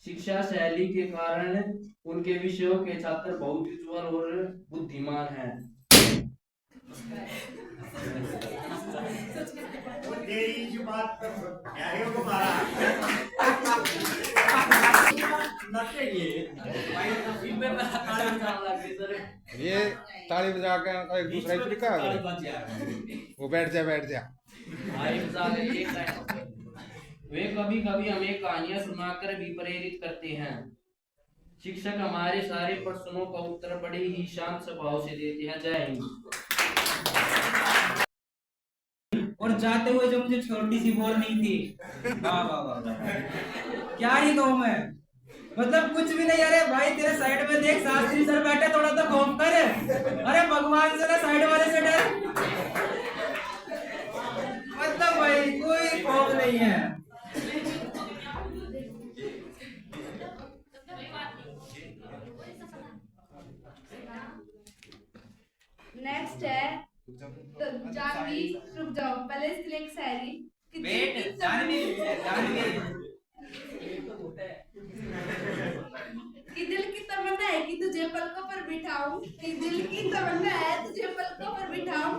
शिक्षा शैली के कारण उनके विषयों के छात्र बहुत उज्जवल और बुद्धिमान हैं। तेरी जो बात क्या है वो मारा ये ताली बजा के एक दूसरा ही तरीका है, वो बैठ जा। वे कभी कभी हमें कहानियां सुनाकर भी प्रेरित करते हैं। शिक्षक हमारे सारे प्रश्नों का उत्तर बड़े ही शांत स्वभाव से देते हैं। जय हिंद। और जाते हुए जो मुझे छोटी सी बोलनी थी, वाह वाह वाह वाह, क्या ही कहूँ मैं, मतलब कुछ भी नहीं। अरे भाई तेरे साइड में देख, शास्त्री सर बैठे, थोड़ा तो खौफ कर। अरे भगवान से ना साइड वाले से डर, मतलब भाई कोई खौफ नहीं है। नेक्स्ट है तो जानवी, रुक जाओ पहले इसके लिए एक शायरी वेट, जानवी कि दिल की तमन्ना है कि तुझे पलकों पर बिठाऊं, कि दिल की तमन्ना है तुझे पलकों पर बिठाऊं,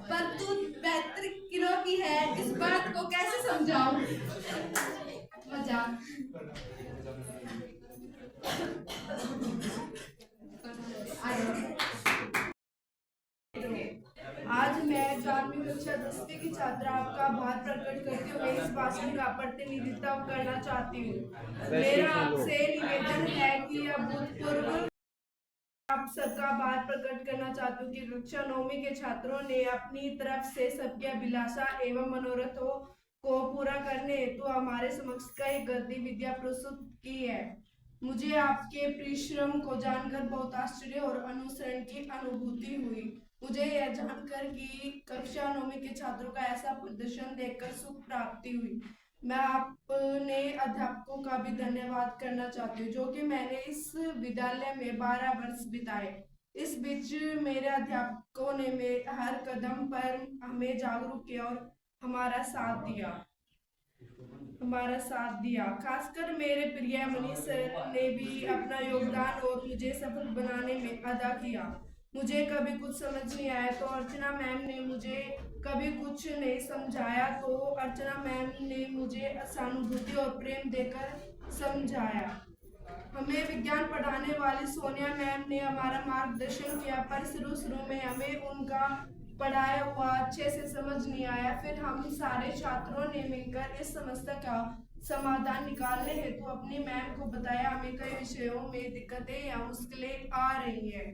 पर तू बेहतर किलो की है, इस बात को कैसे समझाऊं। मजाक। आज मैं 4वीं कक्षा 10वीं की छात्रा आपका आभार प्रकट करते हुए इस भाषण का प्रतिनिधित्व करना चाहती हूँ। मेरा आपसे निवेदन है कि अभूतपूर्व आप सबका आभार प्रकट करना चाहती हूँ कि कक्षा 9वीं के छात्रों ने अपनी तरफ से सबकी अभिलाषा एवं मनोरथों को पूरा करने हेतु हमारे समक्ष कई गतिविधियां प्रस्तुत की है। मुझे आपके परिश्रम को जानकर बहुत आश्चर्य और अनुसरण की अनुभूति हुई। मुझे यह जानकर कि कक्षा 9वीं के छात्रों का ऐसा प्रदर्शन देखकर सुख प्राप्ति हुई। मैं अपने अध्यापकों का भी धन्यवाद करना चाहती हूँ, जो कि मैंने इस विद्यालय में 12 वर्ष बिताए। इस बीच मेरे अध्यापकों ने हर कदम पर हमें जागरूक किया और हमारा साथ दिया। खासकर मेरे प्रिय मनीष सर ने भी अपना योगदान और मुझे सफल बनाने में अदा किया। मुझे कभी कुछ समझ नहीं आया तो अर्चना मैम ने मुझे कभी कुछ नहीं समझाया तो अर्चना मैम ने मुझे सहानुभूति और प्रेम देकर समझाया। हमें विज्ञान पढ़ाने वाली सोनिया मैम ने हमारा मार्गदर्शन किया, पर शुरू में हमें उनका पढ़ाया हुआ अच्छे से समझ नहीं आया। फिर हम सारे छात्रों ने मिलकर इस समस्या का समाधान निकालने हेतु अपनी मैम को बताया। हमें कई विषयों में दिक्कतें या मुश्किलें आ रही है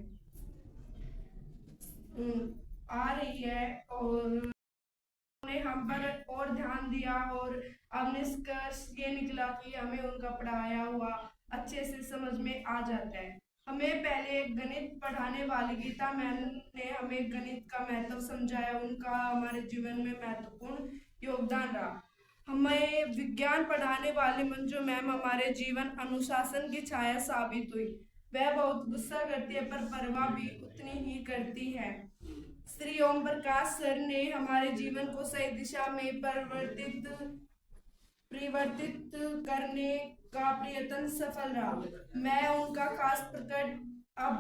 और उन्होंने हम पर और ध्यान दिया और अब निष्कर्ष ये निकला कि हमें उनका पढ़ाया हुआ अच्छे से समझ में आ जाता है। हमें पहले गणित पढ़ाने वाली गीता मैम ने हमें गणित का महत्व समझाया। उनका हमारे जीवन में महत्वपूर्ण योगदान रहा। हमें विज्ञान पढ़ाने वाली मंजू मैम हमारे जीवन अनुशासन की छाया साबित हुई। वह बहुत गुस्सा करती है पर परवाह भी उतनी ही करती है। श्री ओम प्रकाश सर ने हमारे जीवन को सही दिशा में परिवर्तित करने का प्रयत्न सफल रहा। मैं उनका खास प्रकट अब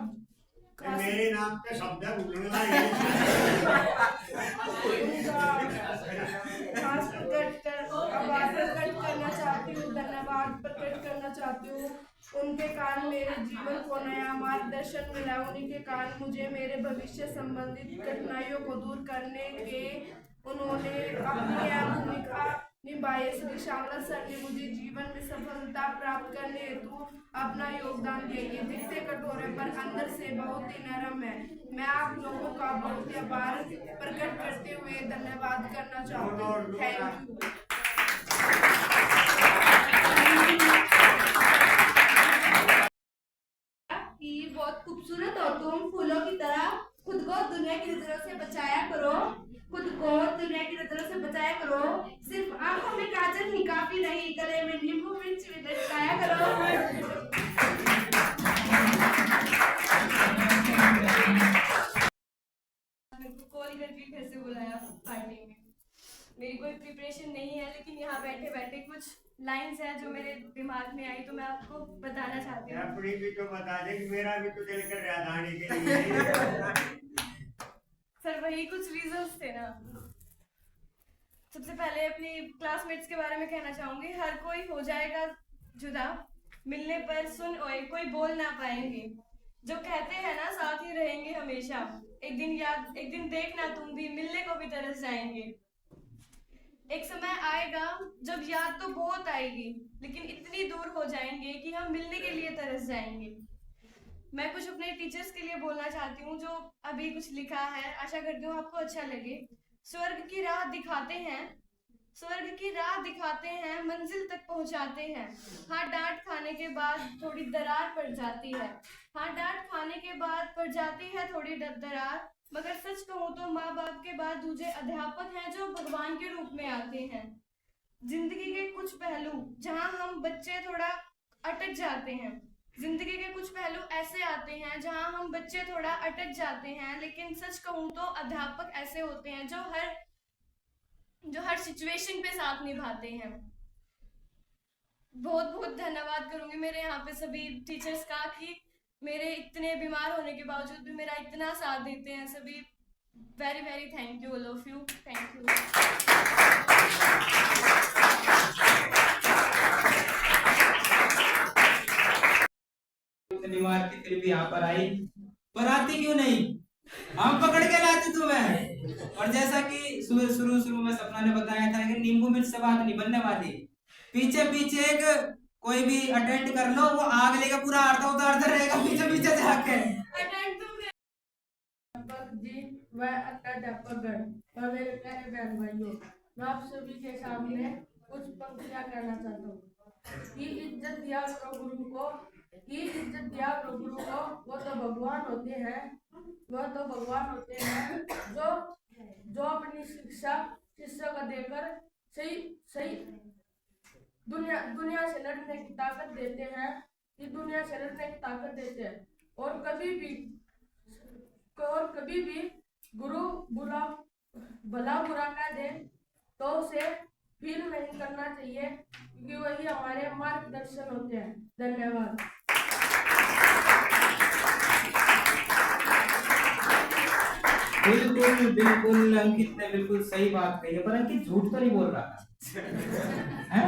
खास मेरे नाम पे शब्द है उन्होंने खास प्रकट कर आभार प्रकट करना चाहती हूँ, धन्यवाद प्रकट करना चाहती हूँ। उनके कारण मेरे जीवन को नया मार्गदर्शन मिला। उन्हीं के कारण मुझे मेरे भविष्य संबंधित कठिनाइयों को दूर करने के उन्होंने अपनी अहम भूमिका निभाई। श्री श्यामला सर ने मुझे जीवन में सफलता प्राप्त करने हेतु अपना योगदान दिया। ये दिखते कठोर है पर अंदर से बहुत ही नरम है। मैं आप लोगों का बहुत ही आभार प्रकट करते हुए धन्यवाद करना चाहती हूँ। Thank you. कि बहुत खूबसूरत हो तुम, फूलों की तरह खुद को दुनिया की नजरों से बचाया करो, खुद को दुनिया की नजरों से बचाया करो। सिर्फ आंखों में काजल ही काफी नहीं, गले में नींबू मिर्च भी लटकाया करो। मेरे को कॉल करके घर से बुलाया पार्टी में। मेरी कोई प्रिपरेशन नहीं है लेकिन यहाँ बैठे बैठे कुछ लाइंस है जो मेरे दिमाग में आई तो मैं आपको बताना चाहती हूँ। अपनी भी तो बता दे कि मेरा भी तो दिल कर रहा था आने के लिए। सर वही कुछ रीजंस थे ना। सबसे पहले अपनी क्लासमेट्स के बारे में कहना चाहूंगी। हर कोई हो जाएगा जुदा, मिलने पर सुन ओए कोई बोल ना पाएंगे। जो कहते हैं ना साथ ही रहेंगे हमेशा, एक दिन देखना तुम भी मिलने को भी तरस जाएंगे। एक समय आएगा जब याद तो बहुत आएगी लेकिन इतनी दूर हो जाएंगे कि हम मिलने के लिए तरस जाएंगे। मैं कुछ अपने टीचर्स के लिए बोलना चाहती हूँ जो अभी कुछ लिखा है, आशा करती हूँ आपको अच्छा लगे। स्वर्ग की राह दिखाते हैं, मंजिल तक पहुँचाते हैं। हाँ डांट खाने के बाद थोड़ी दरार पड़ जाती है, थोड़ी दरार, मगर सच कहूँ तो माँ बाप के बाद दूसरे अध्यापक हैं जो भगवान के रूप में आते हैं। जिंदगी के कुछ पहलू जहाँ हम बच्चे थोड़ा अटक जाते हैं, जिंदगी के कुछ पहलू ऐसे आते हैं जहाँ हम बच्चे थोड़ा अटक जाते हैं, लेकिन सच कहूँ तो अध्यापक ऐसे होते हैं जो हर सिचुएशन पे साथ निभाते हैं। बहुत बहुत धन्यवाद करूंगी मेरे यहाँ पे सभी टीचर्स का कि मेरे इतने बीमार होने के बावजूद भी मेरा इतना साथ देते हैं सभी। Very very thank you all of you. Thank you. बीमार थी फिर भी यहाँ पर आई, पर आती क्यों नहीं? हम पकड़ के लाते तुम्हें। और जैसा कि शुरू में सपना ने बताया था कि नींबू मिर्च से बात नहीं बनने वाली। पीछे एक कोई भी अटेंड कर लो, वो आग लेगा पूरा अर्धा उतारता रहेगा पीछे जाके। अध्यापक जी व अध्यापकगण और मेरे प्यारे बहन भाइयों, मैं आप सभी के सामने कुछ पंक्तियां कहना चाहता हूँ। कि इज्जत दिया करो गुरु को, वो तो भगवान होते हैं जो अपनी शिक्षा शिष्य को देकर सही दुनिया से लड़ने की ताकत देते हैं। और कभी भी गुरु भला बुरा कह दे तो उसे फील नहीं करना चाहिए क्योंकि वही हमारे मार्गदर्शन होते हैं। धन्यवाद। बिल्कुल अंकित ने बिल्कुल सही बात कही है, पर अंकित झूठ तो नहीं बोल रहा है?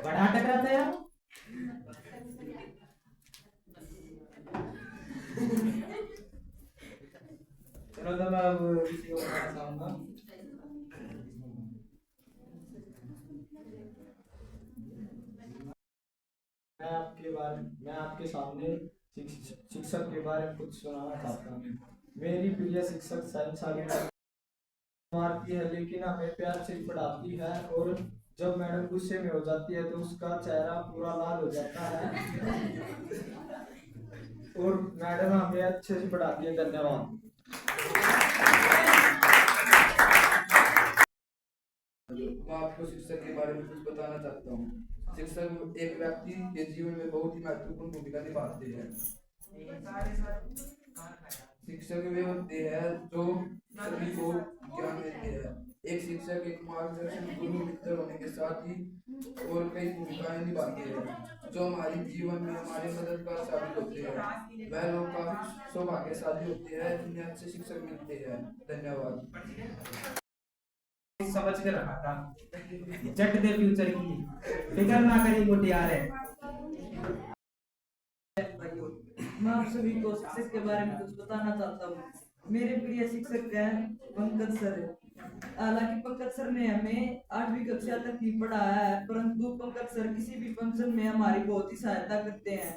बड़ा टकरा था यार। चलो तो मैं अब किसी को बताना चाहूंगा। मैं आपके सामने शिक्षक के बारे में कुछ सुनाना चाहता हूँ। मेरी प्रिय शिक्षक साइंस मारती है लेकिन हमें प्यार से पढ़ाती है, और जब मैडम गुस्से में हो जाती है तो उसका चेहरा पूरा लाल हो जाता है। और मैडम हमें अच्छे से पढ़ाती है। धन्यवाद। मैं आपको शिक्षक के बारे में कुछ बताना चाहता हूँ। शिक्षक एक व्यक्ति के जीवन में बहुत ही महत्वपूर्ण भूमिका निभाते हैं। शिक्षक वे होते हैं जो सभी को ज्ञान देते हैं। एक शिक्षक एक मार्गदर्शन गुरु मित्र होने के साथ ही और कई भूमिकाएं निभाते हैं जो हमारे जीवन में हमारी मददगार साबित होते हैं। वह लोग काफी सौभाग्यशाली होते हैं जिन्हें अच्छे शिक्षक मिलते हैं। धन्यवाद। समझ के रखा था, जट दे फ्यूचर की फिक्र ना करी मुटियारे। मैं आप सभी को शिक्षक के बारे में कुछ बताना चाहता हूँ। मेरे प्रिय शिक्षक हैं पंकज सर। हालांकि पंकज सर ने हमें 8वीं कक्षा तक ही पढ़ाया है, परंतु पंकज सर किसी भी फंक्शन में हमारी बहुत ही सहायता करते हैं।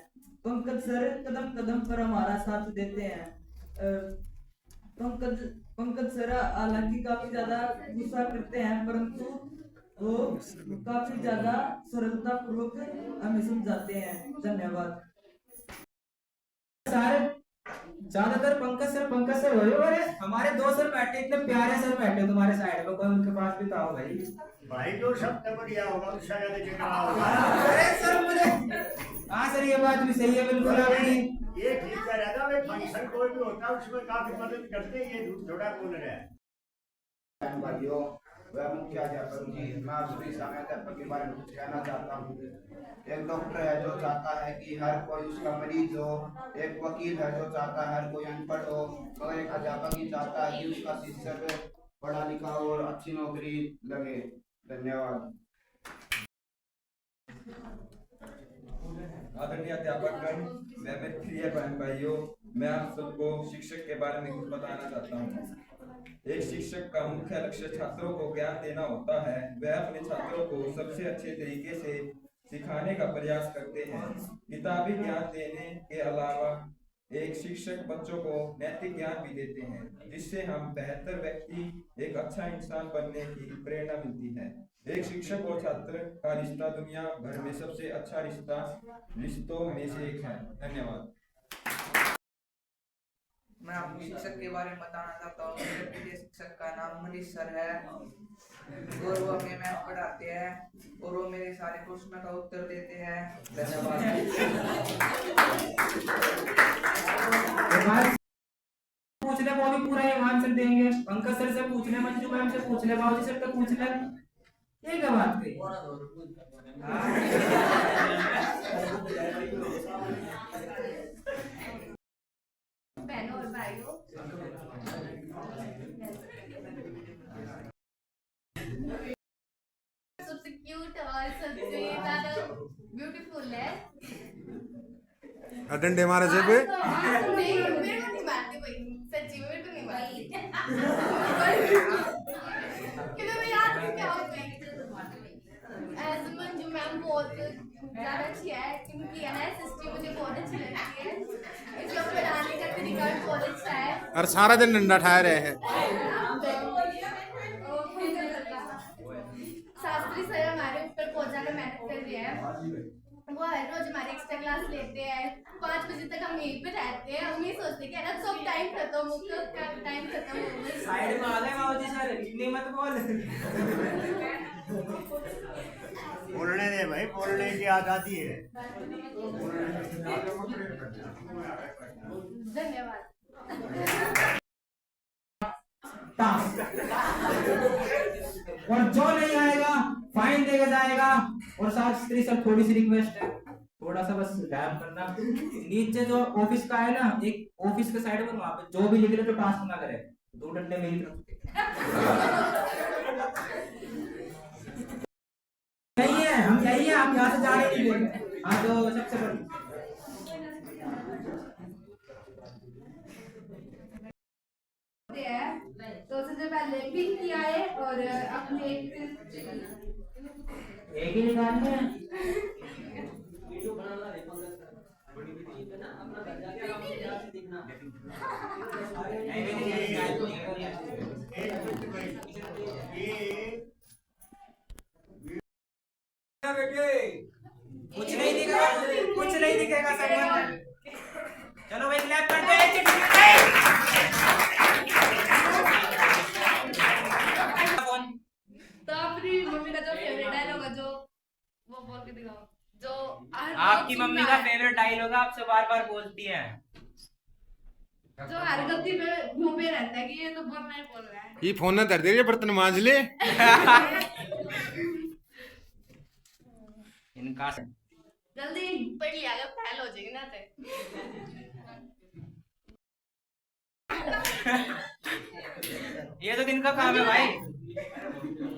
पंकज सर कदम कदम पर हमारा साथ देते हैं। पंकज सर हालांकि काफी ज्यादा गुस्सा करते हैं, परंतु वो काफी ज्यादा सरलता पूर्वक हमें समझाते हैं। धन्यवाद। सर ज्यादातर पंकज सर हो और हमारे दो सर बैठे, इतने प्यारे सर बैठे तुम्हारे साइड में, कोई उनके पास भी तो आओ भाई। भाई जो शब्द बढ़िया होगा उसका ज्यादा जिक्र होगा। अरे सर मुझे, हाँ सर ये बात भी सही है बिल्कुल आपकी। ये ठीक कह रहा था भाई, फंक्शन कोई भी होता है उसमें काफी मदद करते हैं, ये थोड़ा बोल रहे हैं। भाइयों व मुख्य अध्यापक जी, मैं आप सभी सामने अध्यापक के बारे में कुछ कहना चाहता हूँ। एक डॉक्टर है जो चाहता है कि हर कोई उसका मरीज हो, एक वकील है जो चाहता है हर कोई अनपढ़ हो, और एक अध्यापक ही चाहता है कि उसका शिक्षक पढ़ा लिखा हो और अच्छी नौकरी लगे। धन्यवाद। आदरणीय अध्यापकगण, मैं मेरे प्रिय बहन भाइयों, मैं आप सबको शिक्षक के बारे में कुछ बताना चाहता हूँ। एक शिक्षक का मुख्य लक्ष्य छात्रों को ज्ञान देना होता है। वह अपने छात्रों को सबसे अच्छे तरीके से सिखाने का प्रयास करते हैं। किताबी ज्ञान देने के अलावा एक शिक्षक बच्चों को नैतिक ज्ञान भी देते हैं, जिससे हम बेहतर व्यक्ति, एक अच्छा इंसान बनने की प्रेरणा मिलती है। एक शिक्षक और छात्र का रिश्ता दुनिया भर में सबसे अच्छा रिश्तों में से एक है। धन्यवाद। मैं आपको शिक्षक के बारे में बताना चाहता हूँ। मेरे प्रिय शिक्षक का नाम मनीष सर है और वो हमें मैथ पढ़ाते हैं और वो मेरे सारे प्रश्नों का उत्तर देते हैं। धन्यवाद। पूछने को भी पूरा आंसर देंगे। पंकज सर से पूछ ले, मंजू मैम से पूछ ले, बाबूजी सर से पूछ ले, ये क्या बात कही। बहनों और भाइयों, सबसे क्यूट और सबसे ज्यादा ब्यूटीफुल है। डंडे मारे से पे नहीं, मेरे को नहीं मारते भाई, सच्ची में मेरे को नहीं मारती। क्योंकि मैं याद नहीं क्या होता है। ऐसे मंजू मैम बहुत ज्यादा अच्छी है, एक्टिंग किया है, सिस्टम मुझे बहुत अच्छी लगती है, इसका पढ़ाने का तरीका बहुत अच्छा है। और सारा दिन डंडा ठाए रहे हैं। शास्त्री सर हमारे ऊपर बहुत ज्यादा मेहनत कर रहे हैं। वो हर रोज हमारे एक्स्ट्रा क्लास लेते हैं। 5 बजे तक हम यहीं पे रहते हैं। हम ये सोचते हैं कि ना सब टाइम खत्म हो गया। साइड में आ गए बाबूजी सर, इतनी मत बोल। बोलने दे भाई, बोलने की आजादी है। धन्यवाद। और जो नहीं आएगा फाइन देके जाएगा। और शास्त्री सर थोड़ी सी रिक्वेस्ट है, थोड़ा सा बस गायब करना। नीचे जो ऑफिस का है ना, एक ऑफिस के साइड में वहां पे जो भी लिख रहे तो टास्क ना करे, 2 डंडे मेरी तरफ नहीं है। हम यही है, हम यहाँ से जा रहे नहीं। हाँ तो सबसे बड़ी तो सबसे पहले पिन किया है और अपने एक ही निकालना है। कुछ नहीं दिखेगा, कुछ नहीं दिखेगा सब। चलो भाई क्लैप करते हैं। तो अपनी मम्मी का जो फेवरेट डायलॉग है, जो वो बोल के दिखाओ। जो आपकी मम्मी का फेवरेट डायलॉग आपसे बार बार बोलती है। जो हर गलती पे मुंह पे रहता है कि ये तो बोलना ही बोल रहा है। ये फोन ना धर दे बर्तन मांज ले। इनका जल्दी पढ़ लिया अगर फेल हो जाएगी ना ते। ये तो दिन का काम है भाई,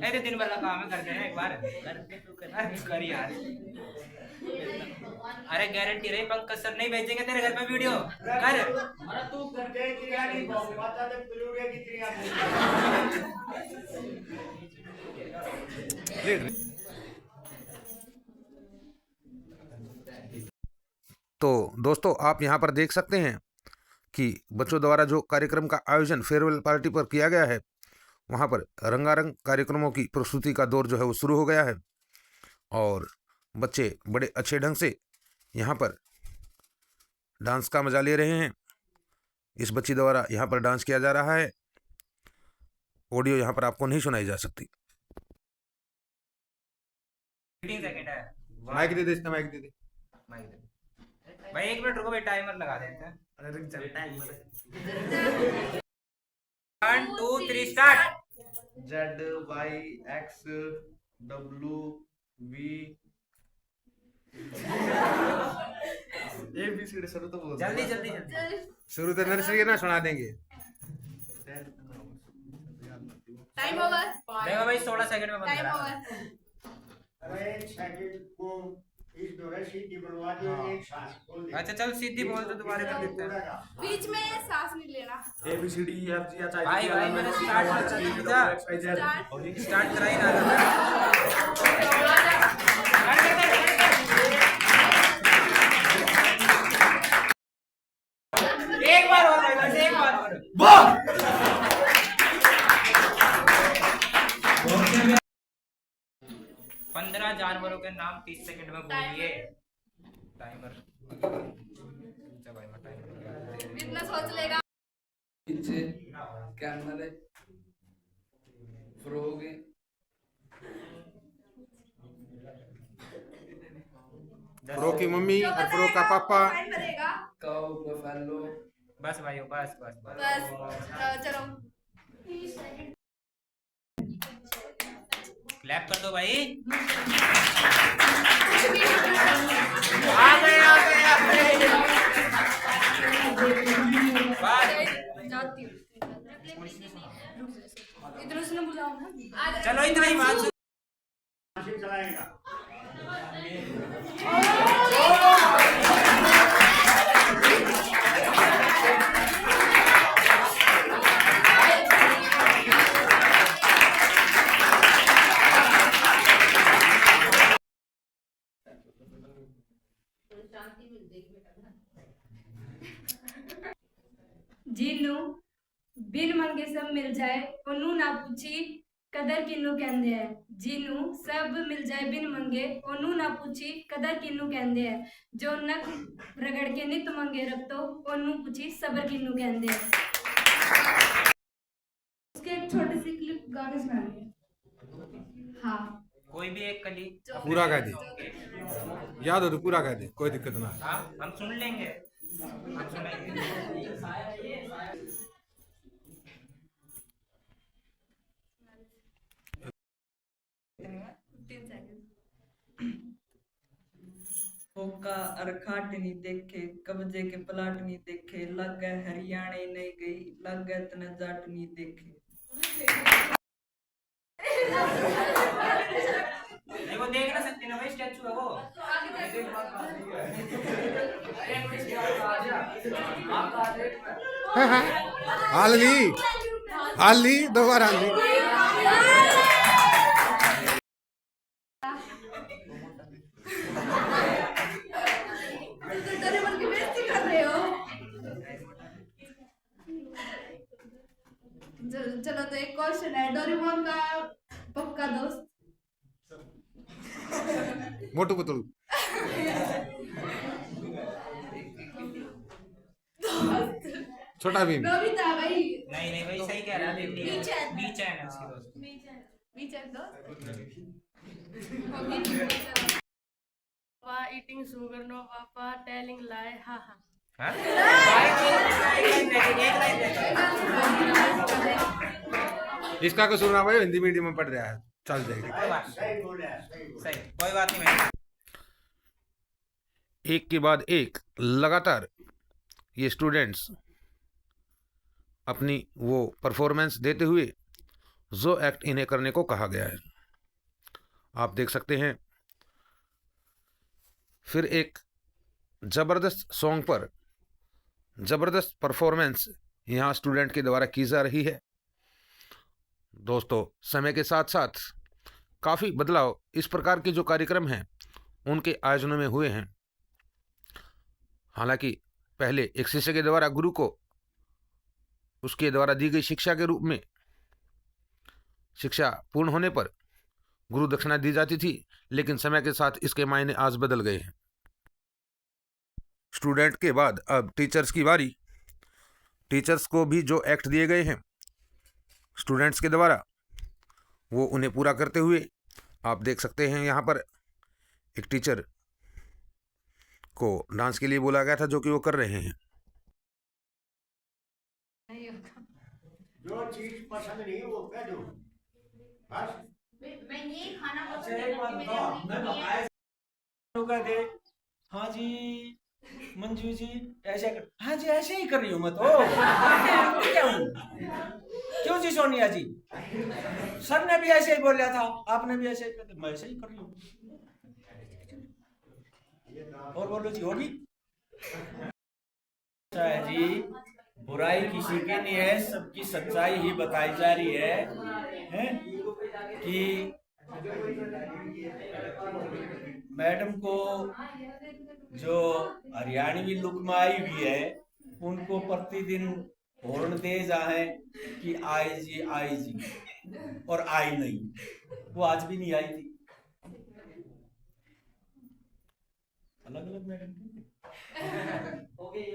ऐसे दिन भर का काम है, करते हैं एक बार कर यार। अरे गारंटी रही पंकज सर नहीं भेजेंगे तेरे घर पे वीडियो कर। अरे तू करके क्रिया नहीं पता तो पिलूरे की क्रिया तो दोस्तों आप यहाँ पर देख सकते हैं कि बच्चों द्वारा जो कार्यक्रम का आयोजन फेयरवेल पार्टी पर किया गया है, वहाँ पर रंगारंग कार्यक्रमों की प्रस्तुति का दौर जो है वो शुरू हो गया है और बच्चे बड़े अच्छे ढंग से यहाँ पर डांस का मजा ले रहे हैं। इस बच्ची द्वारा यहाँ पर डांस किया जा रहा है। ऑडियो यहाँ पर आपको नहीं सुनाई जा सकती। माइक दे दे, इसका माइक दे दे। भाई 1 मिनट रुको भाई, टाइमर लगा देते हैं। अरे रुक जा टाइमर। 1 2 3 स्टार्ट। ZYXW ABCD शुरू तो बोल जल्दी जल्दी जल्दी शुरू तो नर्सरी ना सुना देंगे। Time over. देखो भाई 16 सेकंड में बंद टाइम करा। ओवर। अरे एक सेकंड को इस दौरे सीधी बनवा दो, एक सांस खोल दे। अच्छा चल सीधी बोल तो दोबारा कर देते हैं। बीच में सांस नहीं लेना। ABCD EFG भाई भाई मैंने स्टार्ट कर दिया, स्टार्ट करा ही ना। एक बार और भाई, बस एक बार और। 15 जानवरों के नाम 30 सेकंड में बोलिए। टाइमर इतना सोच लेगा। पीछे कैमल है, फ्रॉग है, फ्रो की मम्मी और फ्रो का पापा। काऊ बफेलो। बस भाई बस बस बस चलो। क्लैप कर दो भाई। आ गए आ गए आ गए। जाती हूँ। इधर से ना बुलाओ ना। चलो इतना ही बात। चलाएगा। जिन्नू बिन मंगे सब मिल जाए ओनू ना पूछी कदर किन्नू कहंदे है। जिन्नू सब मिल जाए बिन मंगे ओनू ना पूछी कदर किन्नू कहंदे है। जो नक रगड़ के नित मंगे रखतो ओनू पूछी सबर किन्नू कहंदे है। उसके एक छोटी सी क्लिप गा के सुनाएंगे। हाँ कोई भी एक कली पूरा गा दे, याद हो तो पूरा गा दे, कोई दिक्कत ना। हाँ हम सुन लेंगे, हम सुनेंगे। होका अरखाट नहीं देखे कब्जे के पलाट नहीं देखे लग गए हरियाणे नहीं गई लग गए तना जाट नहीं देखे। वो देख ना सकते ना भाई, स्टैचू है वो। हाल ली दोबारा हाल ली। चलो तो एक क्वेश्चन है, डोरेमोन का पक्का दोस्त मोटू पतलू। छोटा भीम। नोबिता भाई। नहीं नहीं भाई सही कह रहा है। बीचैन है उसकी दोस्त। बीचैन दोस्त। Eating sugar, no papa, telling lie, ha ha. इसका कसूर ना भाई, हिंदी मीडियम में पढ़ रहा है, चल जाएगी। सही बोल रहा है, सही बोल रहा है। सही, कोई बात नहीं भाई। एक के बाद एक लगातार ये स्टूडेंट्स अपनी वो परफॉर्मेंस देते हुए जो एक्ट इन्हें करने को कहा गया है, आप देख सकते हैं। फिर एक ज़बरदस्त सॉन्ग पर ज़बरदस्त परफॉर्मेंस यहाँ स्टूडेंट के द्वारा की जा रही है। दोस्तों, समय के साथ साथ काफ़ी बदलाव इस प्रकार के जो कार्यक्रम हैं उनके आयोजनों में हुए हैं। हालांकि पहले एक शिष्य के द्वारा गुरु को उसके द्वारा दी गई शिक्षा के रूप में शिक्षा पूर्ण होने पर गुरु दक्षिणा दी जाती थी, लेकिन समय के साथ इसके मायने आज बदल गए हैं। स्टूडेंट के बाद अब टीचर्स की बारी। टीचर्स को भी जो एक्ट दिए गए हैं स्टूडेंट्स के द्वारा, वो उन्हें पूरा करते हुए आप देख सकते हैं। यहाँ पर एक टीचर को डांस के लिए बोला गया था, जो कि वो कर रहे हैं। जो चीज पसंद नहीं वो कह दो बस। मैं ये खाना पसंद अच्छा, नहीं एक बात करती, बताओ, मेरे मैं अपनी बताया तो कह दे, हाँ जी मंजू जी ऐसे कर, हाँ जी ऐसे ही कर रही हूँ मैं तो। क्या हूँ? क्यों जी सोनिया जी, सर ने भी ऐसे ही बोला था, आपने भी ऐसे ही कर, मैं ऐसे ही कर रही हूँ। और बोलो जी, होगी जी। बुराई किसी की नहीं है, सबकी सच्चाई ही बताई जा रही है कि मैडम को जो हरियाणवी लुक में आई हुई है, उनको प्रतिदिन हॉर्न दे जाए कि आई जी, और आई नहीं। वो आज भी नहीं आई थी। अलग अलग मैडम हो गई।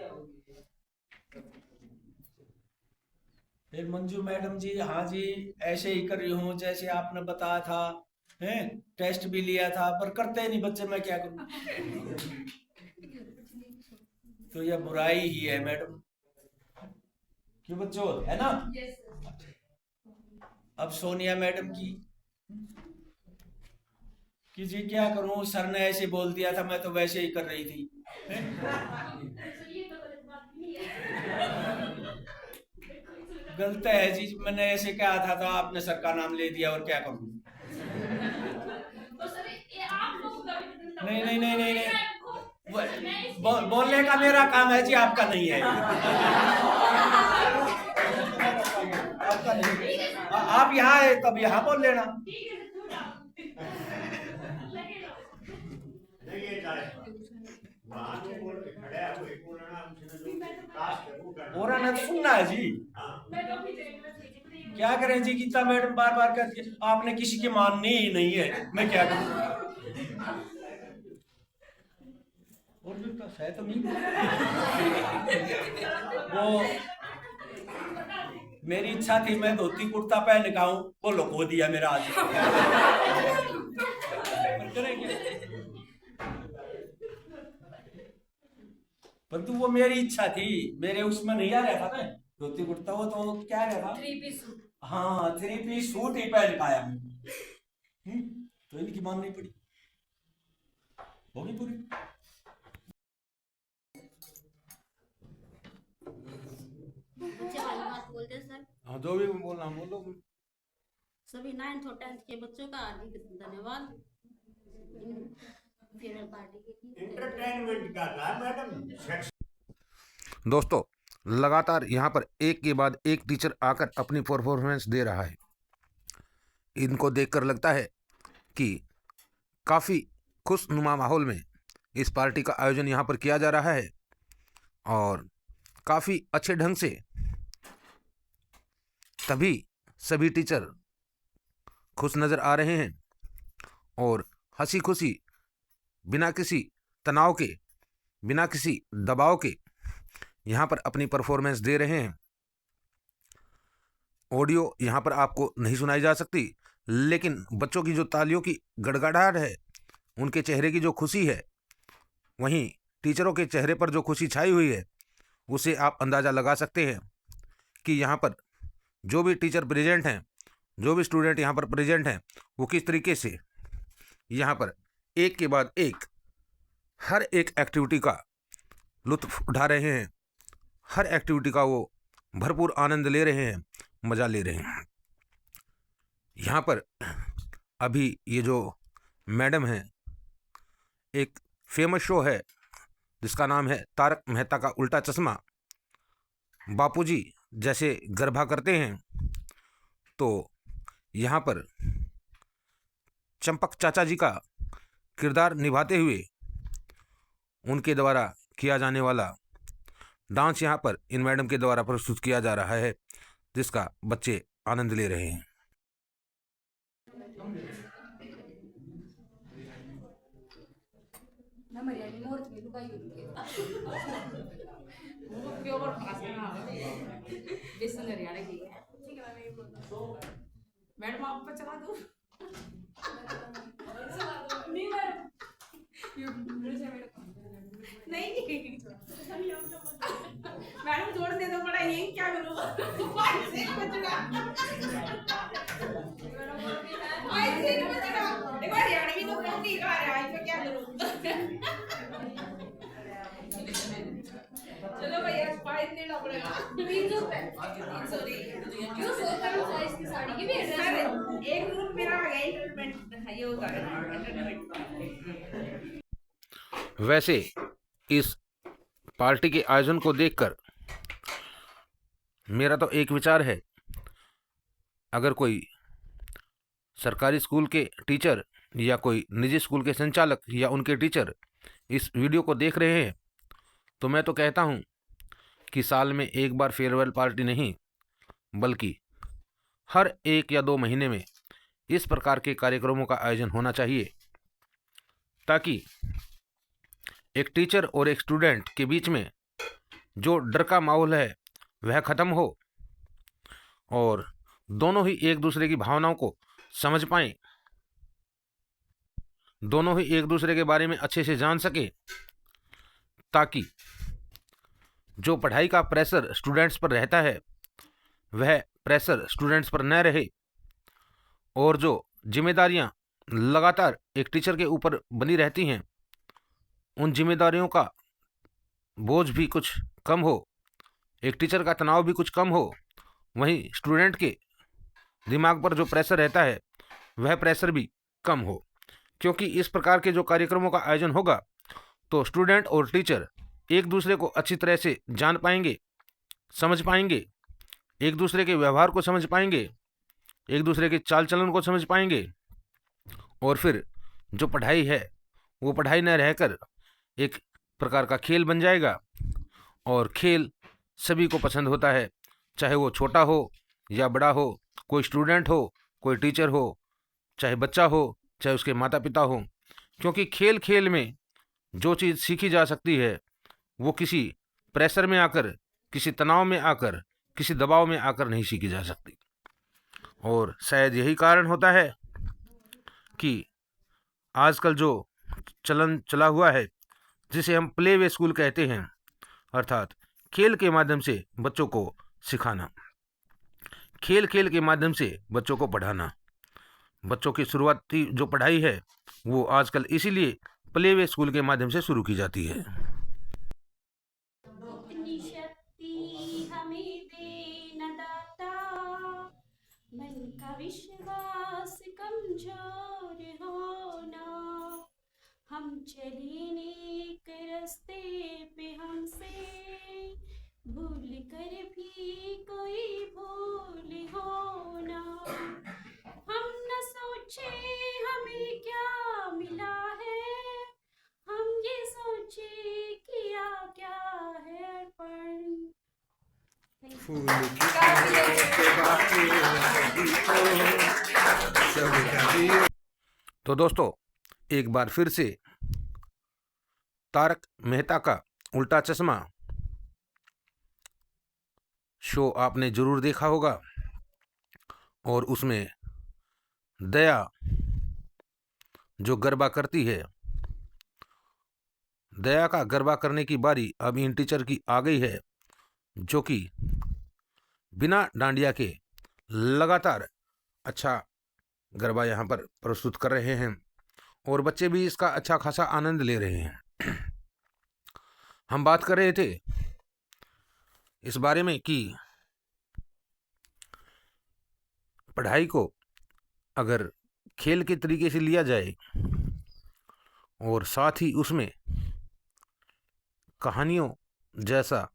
फिर मंजू मैडम जी, हाँ जी ऐसे ही कर रही हूँ जैसे आपने बताया था, हैं टेस्ट भी लिया था, पर करते नहीं बच्चे, मैं क्या करूँ। तो यह बुराई ही है मैडम, क्यों बच्चों, है ना। अब सोनिया मैडम की कि जी क्या करूं, सर ने ऐसे बोल दिया था, मैं तो वैसे ही कर रही थी। गलत है जी, मैंने ऐसे कहा था तो आपने सर का नाम ले दिया, और क्या करूं। नहीं नहीं नहीं नहीं, नहीं। बोलने का मेरा काम है जी, आपका नहीं है। आपका नहीं। आप यहाँ है तब यहाँ बोल लेना। और सुनना है जी। क्या करें जी, गीता मैडम बार बार कहती है आपने किसी की माननी ही नहीं है, मैं क्या करूं। और भी तो है तो नहीं। वो मेरी इच्छा थी मैं धोती कुर्ता पहन के आऊं, वो लुको दिया मेरा आज। परंतु वो मेरी इच्छा थी, मेरे उसमें नहीं आ रहा था ना धोती कुर्ता, वो तो क्या रहा था, 3 पीस सूट। हाँ 3 पीस सूट ही पहन पाया मैं। तो इनकी माननी पड़ी, होगी पूरी। बच्चे वाली बात बोलते हैं सर। हाँ, जो भी बोलना बोलो। सभी 9th और 10th के बच्चों का हार्दिक धन्यवाद फेयरवेल पार्टी के लिए। एंटरटेनमेंट कर रहा है मैडम। दोस्तों, लगातार यहाँ पर एक के बाद एक टीचर आकर अपनी परफॉर्मेंस दे रहा है। इनको देखकर लगता है कि काफ़ी खुशनुमा माहौल में इस पार्टी का आयोजन यहाँ पर किया जा रहा है और काफ़ी अच्छे ढंग से तभी सभी टीचर खुश नज़र आ रहे हैं और हंसी खुशी, बिना किसी तनाव के, बिना किसी दबाव के यहाँ पर अपनी परफॉर्मेंस दे रहे हैं। ऑडियो यहाँ पर आपको नहीं सुनाई जा सकती, लेकिन बच्चों की जो तालियों की गड़गड़ाहट है, उनके चेहरे की जो खुशी है, वहीं टीचरों के चेहरे पर जो खुशी छाई हुई है, उसे आप अंदाज़ा लगा सकते हैं कि यहाँ पर जो भी टीचर प्रेजेंट हैं, जो भी स्टूडेंट यहाँ पर प्रेजेंट हैं, वो किस तरीके से यहाँ पर एक के बाद एक हर एक एक्टिविटी का लुत्फ़ उठा रहे हैं, हर एक्टिविटी का वो भरपूर आनंद ले रहे हैं, मज़ा ले रहे हैं। यहाँ पर अभी ये जो मैडम हैं, एक फेमस शो है जिसका नाम है तारक मेहता का उल्टा चश्मा। बापूजी जैसे गरबा करते हैं, तो यहाँ पर चंपक चाचा जी का किरदार निभाते हुए उनके द्वारा किया जाने वाला डांस यहाँ पर इन मैडम के द्वारा प्रस्तुत किया जा रहा है, जिसका बच्चे आनंद ले रहे हैं। मैडम आप चला दो नहीं मैडम जोड़ दे दो बड़ा यही क्या करूँ चलो भैया फाइल देना पड़ेगा 300 रुपए सॉरी क्यों 100 रुपए इसकी साड़ी की भी सर एक रूम मेरा आ गया एंटरटेनमेंट ये होता है एंटरटेनमेंट। वैसे इस पार्टी के आयोजन को देखकर मेरा तो एक विचार है, अगर कोई सरकारी स्कूल के टीचर या कोई निजी स्कूल के संचालक या उनके टीचर इस वीडियो को देख रहे हैं, तो मैं तो कहता हूं कि साल में एक बार फेयरवेल पार्टी नहीं, बल्कि हर 1 या 2 महीने में इस प्रकार के कार्यक्रमों का आयोजन होना चाहिए, ताकि एक टीचर और एक स्टूडेंट के बीच में जो डर का माहौल है वह ख़त्म हो और दोनों ही एक दूसरे की भावनाओं को समझ पाएं, दोनों ही एक दूसरे के बारे में अच्छे से जान सकें, ताकि जो पढ़ाई का प्रेशर स्टूडेंट्स पर रहता है वह प्रेशर स्टूडेंट्स पर न रहे और जो जिम्मेदारियां लगातार एक टीचर के ऊपर बनी रहती हैं उन जिम्मेदारियों का बोझ भी कुछ कम हो, एक टीचर का तनाव भी कुछ कम हो, वहीं स्टूडेंट के दिमाग पर जो प्रेशर रहता है वह प्रेशर भी कम हो। क्योंकि इस प्रकार के जो कार्यक्रमों का आयोजन होगा तो स्टूडेंट और टीचर एक दूसरे को अच्छी तरह से जान पाएंगे, समझ पाएंगे, एक दूसरे के व्यवहार को समझ पाएंगे, एक दूसरे के चाल चलन को समझ पाएंगे और फिर जो पढ़ाई है वो पढ़ाई न रहकर एक प्रकार का खेल बन जाएगा। और खेल सभी को पसंद होता है, चाहे वो छोटा हो या बड़ा हो, कोई स्टूडेंट हो, कोई टीचर हो, चाहे बच्चा हो, चाहे उसके माता पिता हो, क्योंकि खेल खेल में जो चीज़ सीखी जा सकती है वो किसी प्रेशर में आकर, किसी तनाव में आकर, किसी दबाव में आकर नहीं सीखी जा सकती। और शायद यही कारण होता है कि आजकल जो चलन चला हुआ है जिसे हम प्ले वे स्कूल कहते हैं, अर्थात खेल के माध्यम से बच्चों को सिखाना, खेल खेल के माध्यम से बच्चों को पढ़ाना। बच्चों की शुरुआती जो पढ़ाई है वो आजकल इसीलिए प्ले वे स्कूल के माध्यम से शुरू की जाती है। इतनी शक्ति हमें दे न दाता, मन का विश्वास कमजोर होना, हम चले नेक रास्ते पे हमसे भूल कर भी कोई भूल होना, हम न सोचे हमें क्या मिला है, हम ये सोचे किया क्या है पर। तो दोस्तों, एक बार फिर से तारक मेहता का उल्टा चश्मा शो आपने जरूर देखा होगा और उसमें दया जो गरबा करती है, दया का गरबा करने की बारी अब इन टीचर की आ गई है। जो कि बिना डांडिया के लगातार अच्छा गरबा यहाँ पर प्रस्तुत कर रहे हैं और बच्चे भी इसका अच्छा खासा आनंद ले रहे हैं। हम बात कर रहे थे इस बारे में कि पढ़ाई को अगर खेल के तरीके से लिया जाए और साथ ही उसमें कहानियों जैसा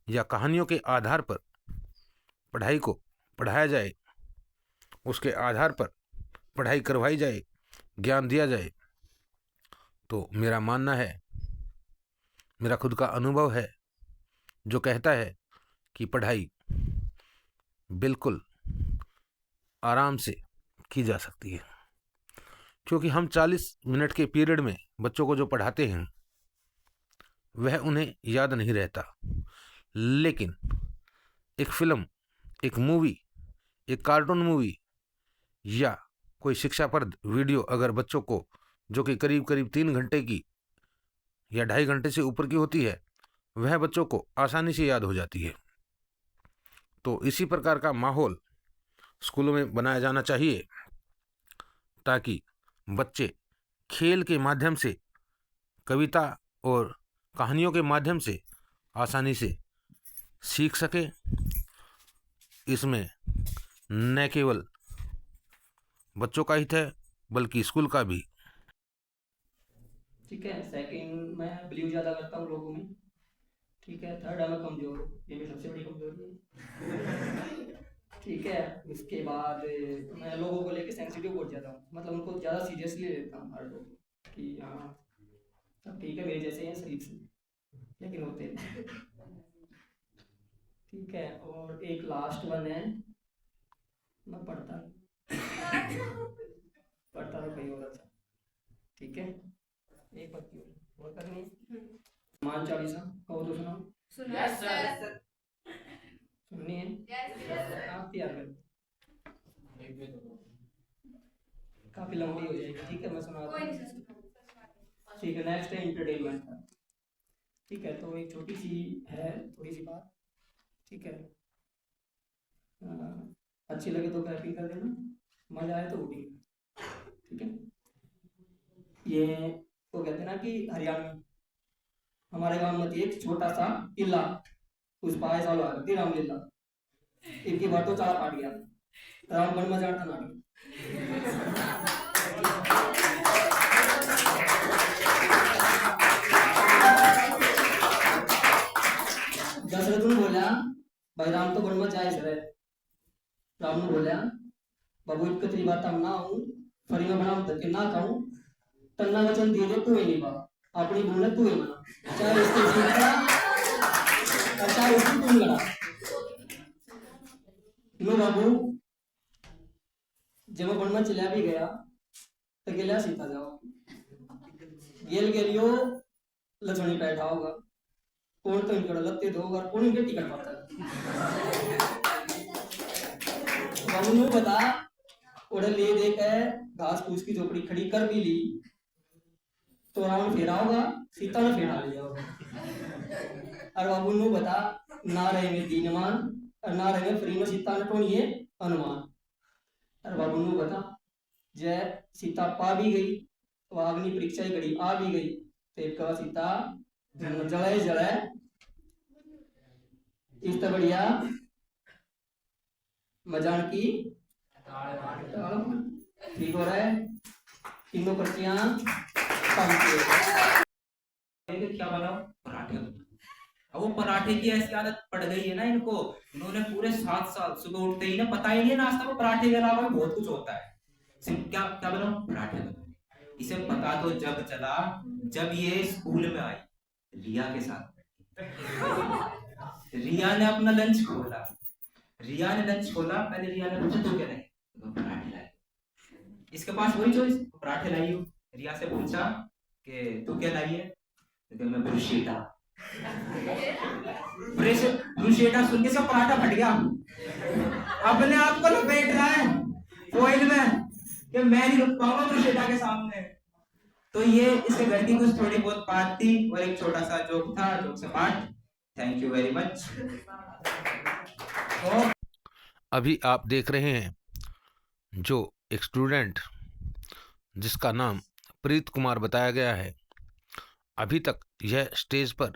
या कहानियों के आधार पर पढ़ाई को पढ़ाया जाए, उसके आधार पर पढ़ाई करवाई जाए, ज्ञान दिया जाए, तो मेरा मानना है, मेरा खुद का अनुभव है जो कहता है कि पढ़ाई बिल्कुल आराम से की जा सकती है। क्योंकि हम 40 मिनट के पीरियड में बच्चों को जो पढ़ाते हैं वह उन्हें याद नहीं रहता, लेकिन एक फिल्म, एक मूवी, एक कार्टून मूवी या कोई शिक्षाप्रद वीडियो अगर बच्चों को, जो कि करीब करीब 3 घंटे की या 2.5 घंटे से ऊपर की होती है, वह बच्चों को आसानी से याद हो जाती है। तो इसी प्रकार का माहौल स्कूलों में बनाया जाना चाहिए ताकि बच्चे खेल के माध्यम से, कविता और कहानियों के माध्यम से आसानी से सीख सके। इसमें न केवल बच्चों का हित है बल्कि स्कूल का भी। ठीक है, सेकंड मैं बिलीव ज़्यादा करता हूँ लोगों में। ठीक है, थर्ड है मैं कमज़ोर, ये मेरी सबसे बड़ी कमज़ोरी है। ठीक है, इसके बाद मैं लोगों को लेके सेंसिटिव बहुत ज़्यादा हूँ, मतलब उनको ज़्यादा सीरियसली लेता हूँ हर लोग कि हाँ सब ठीक है, मेरे जैसे हैं शरीफ से, लेकिन होते हैं। ठीक है, और एक लास्ट वन है, मैं पढ़ता तो कहीं और अच्छा। ठीक है, एक पत्ती और करनी है। मान चालीसा कहो तो सुनाओ। सुननी है आप तैयार कर, काफी लंबी हो जाएगी। ठीक है, मैं सुनाता हूँ। ठीक है, नेक्स्ट है एंटरटेनमेंट का। ठीक है, तो एक छोटी सी है, थोड़ी सी बात। ठीक है, अच्छी लगे तो क्लैपिंग कर देना, मजा आए तो वोटिंग। ठीक है, ये तो कहते हैं ना कि हरियाणा में हमारे गांव में एक छोटा सा किला, उस पाए साल आ गई रामलीला, इनकी बात तो चार पाट गया, राम बन में जाता ना। दशरथ ने बोला भाई राम तो वन में जाए सर। राम ने बोला बाबू एक तेरी बात हम ना हूँ, फरी में बना धक्के ना खाऊं, तन्ना वचन दे दे तू ही नहीं बा, अपनी भूल तू ही मना, चाहे उसकी जीता और चाहे उसकी तुम लड़ा। नो बाबू जब वन में चला भी गया तो गेला सीता जाओ, गेल गेलियो लक्ष्मणी बैठा होगा, कौन तो इनके लगते दोगा, कौन इनके टिकट पाता है। बाबू ने बता उड़े ले देकर घास फूस की झोपड़ी खड़ी कर भी ली तो रावण फेरा होगा, सीता ने फेरा लिया होगा। और बाबू ने बता ना रहे में दीनमान और ना रहे में फ्री में सीता ने टोनिए अनुमान। और बाबू ने बता जय सीता पा भी गई तो अग्नि परीक्षा ही घड़ी आ भी गई, तो एक सीता जलाए जलाए इस तो बढ़िया मजान की ठीक हो रहा है। तीनों पर्चियां क्या बनाओ पराठे। अब वो पराठे की ऐसी आदत पड़ गई है ना इनको, इन्होंने पूरे 7 साल सुबह उठते ही ना पता ही नहीं नाश्ता में पराठे के अलावा बहुत कुछ होता है। क्या क्या बनाओ पराठे बनाओ। इसे पता तो जब चला जब ये स्कूल में आई रिया के साथ। रिया ने अपना लंच खोला, पहले रिया ने पूछा तू क्या लाई, तो पराठे लाई। इसके पास वही चॉइस पराठे लाई हो। रिया से पूछा कि तू क्या लाई है, तो मैं ब्रुशेटा। ब्रुशेटा सुन के सब पराठा फट गया, अपने आप को लपेट रहा है फॉइल में कि मैं नहीं रुक पाऊंगा ब्रुशेटा के सामने। तो ये इसके घर की कुछ थोड़ी बहुत बात थी और एक छोटा सा जोक था, जोक से पाठ थैंक यू वेरी मच। अभी आप देख रहे हैं जो एक स्टूडेंट जिसका नाम प्रीत कुमार बताया गया है, अभी तक यह स्टेज पर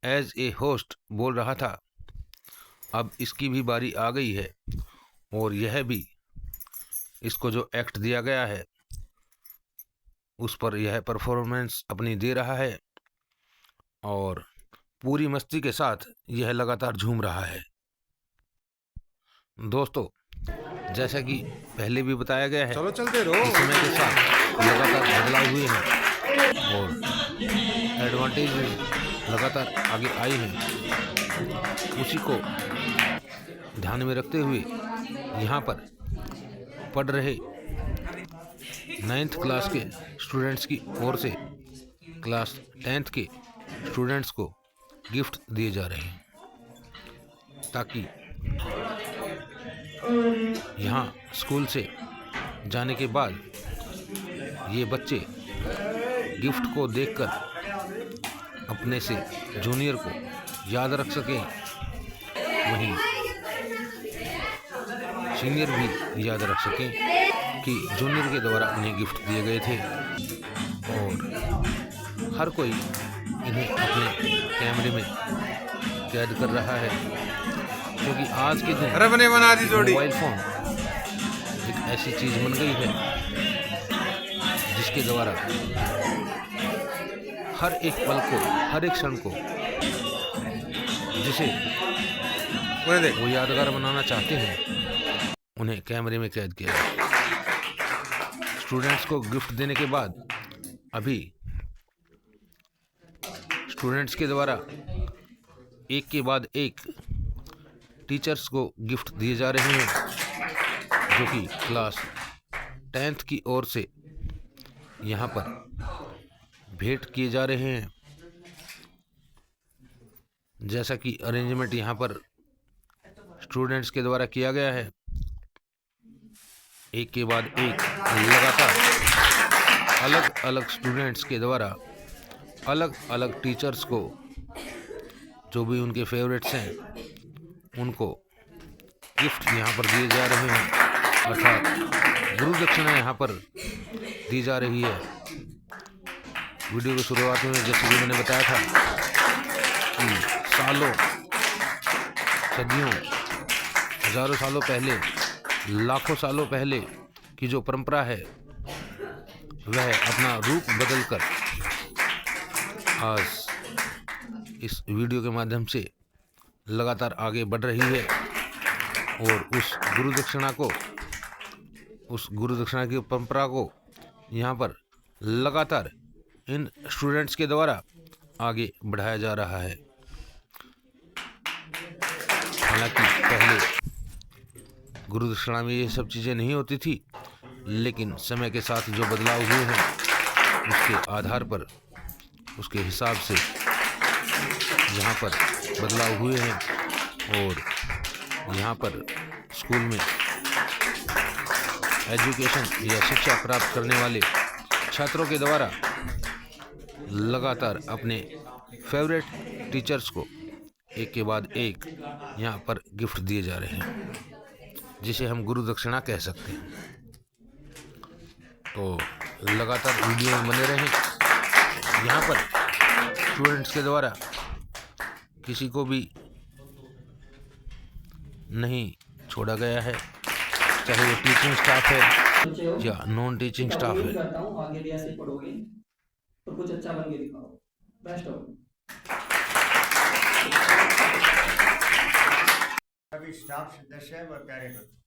एज ए होस्ट बोल रहा था। अब इसकी भी बारी आ गई है और यह भी इसको जो एक्ट दिया गया है उस पर यह परफॉर्मेंस अपनी दे रहा है और पूरी मस्ती के साथ यह लगातार झूम रहा है। दोस्तों, जैसा कि पहले भी बताया गया है, चलो चलते रहो। कि समय के साथ लगातार बदलाव हुए हैं और एडवांटेज लगातार आगे आई हैं। उसी को ध्यान में रखते हुए यहाँ पर पढ़ रहे 9th क्लास के स्टूडेंट्स की ओर से क्लास 10th के स्टूडेंट्स को गिफ्ट दिए जा रहे हैं, ताकि यहाँ स्कूल से जाने के बाद ये बच्चे गिफ्ट को देखकर अपने से जूनियर को याद रख सकें, वहीं सीनियर भी याद रख सकें कि जूनियर के द्वारा उन्हें गिफ्ट दिए गए थे। और हर कोई इन्हें अपने कैमरे में कैद कर रहा है, क्योंकि आज के दिन मोबाइल फ़ोन एक ऐसी चीज़ बन गई है जिसके द्वारा हर एक पल को, हर एक क्षण को जिसे वो यादगार बनाना चाहते हैं, उन्हें कैमरे में कैद किया है। स्टूडेंट्स को गिफ्ट देने के बाद अभी स्टूडेंट्स के द्वारा एक के बाद एक टीचर्स को गिफ्ट दिए जा रहे हैं, जो कि क्लास 10th की ओर से यहाँ पर भेंट किए जा रहे हैं। जैसा कि अरेंजमेंट यहाँ पर स्टूडेंट्स के द्वारा किया गया है, एक के बाद एक लगातार अलग अलग स्टूडेंट्स के द्वारा अलग अलग टीचर्स को, जो भी उनके फेवरेट्स हैं, उनको गिफ्ट यहाँ पर दिए जा रहे हैं, अर्थात गुरु दक्षिणा यहाँ पर दी जा रही है। वीडियो की शुरुआत में जैसे कि मैंने बताया था कि सालों, सदियों, हजारों सालों पहले, लाखों सालों पहले की जो परंपरा है वह अपना रूप बदलकर आज इस वीडियो के माध्यम से लगातार आगे बढ़ रही है। और उस गुरु दक्षिणा की परंपरा को यहाँ पर लगातार इन स्टूडेंट्स के द्वारा आगे बढ़ाया जा रहा है। हालांकि पहले गुरु दक्षिणा में ये सब चीज़ें नहीं होती थी, लेकिन समय के साथ जो बदलाव हुए हैं उसके आधार पर, उसके हिसाब से यहाँ पर बदलाव हुए हैं। और यहाँ पर स्कूल में एजुकेशन या शिक्षा प्राप्त करने वाले छात्रों के द्वारा लगातार अपने फेवरेट टीचर्स को एक के बाद एक यहाँ पर गिफ्ट दिए जा रहे हैं, जिसे हम गुरु दक्षिणा कह सकते हैं। तो लगातार वीडियो में बने रहें। यहाँ पर स्टूडेंट्स के द्वारा किसी को भी नहीं छोड़ा गया है, चाहे वो टीचिंग स्टाफ है या नॉन टीचिंग स्टाफ है। करता हूँ, आगे भी ऐसे पढ़ोगे तो कुछ अच्छा बन के दिखाओ। बेस्ट हो। सभी स्टाफ सदस्य व कार्यकर्ता,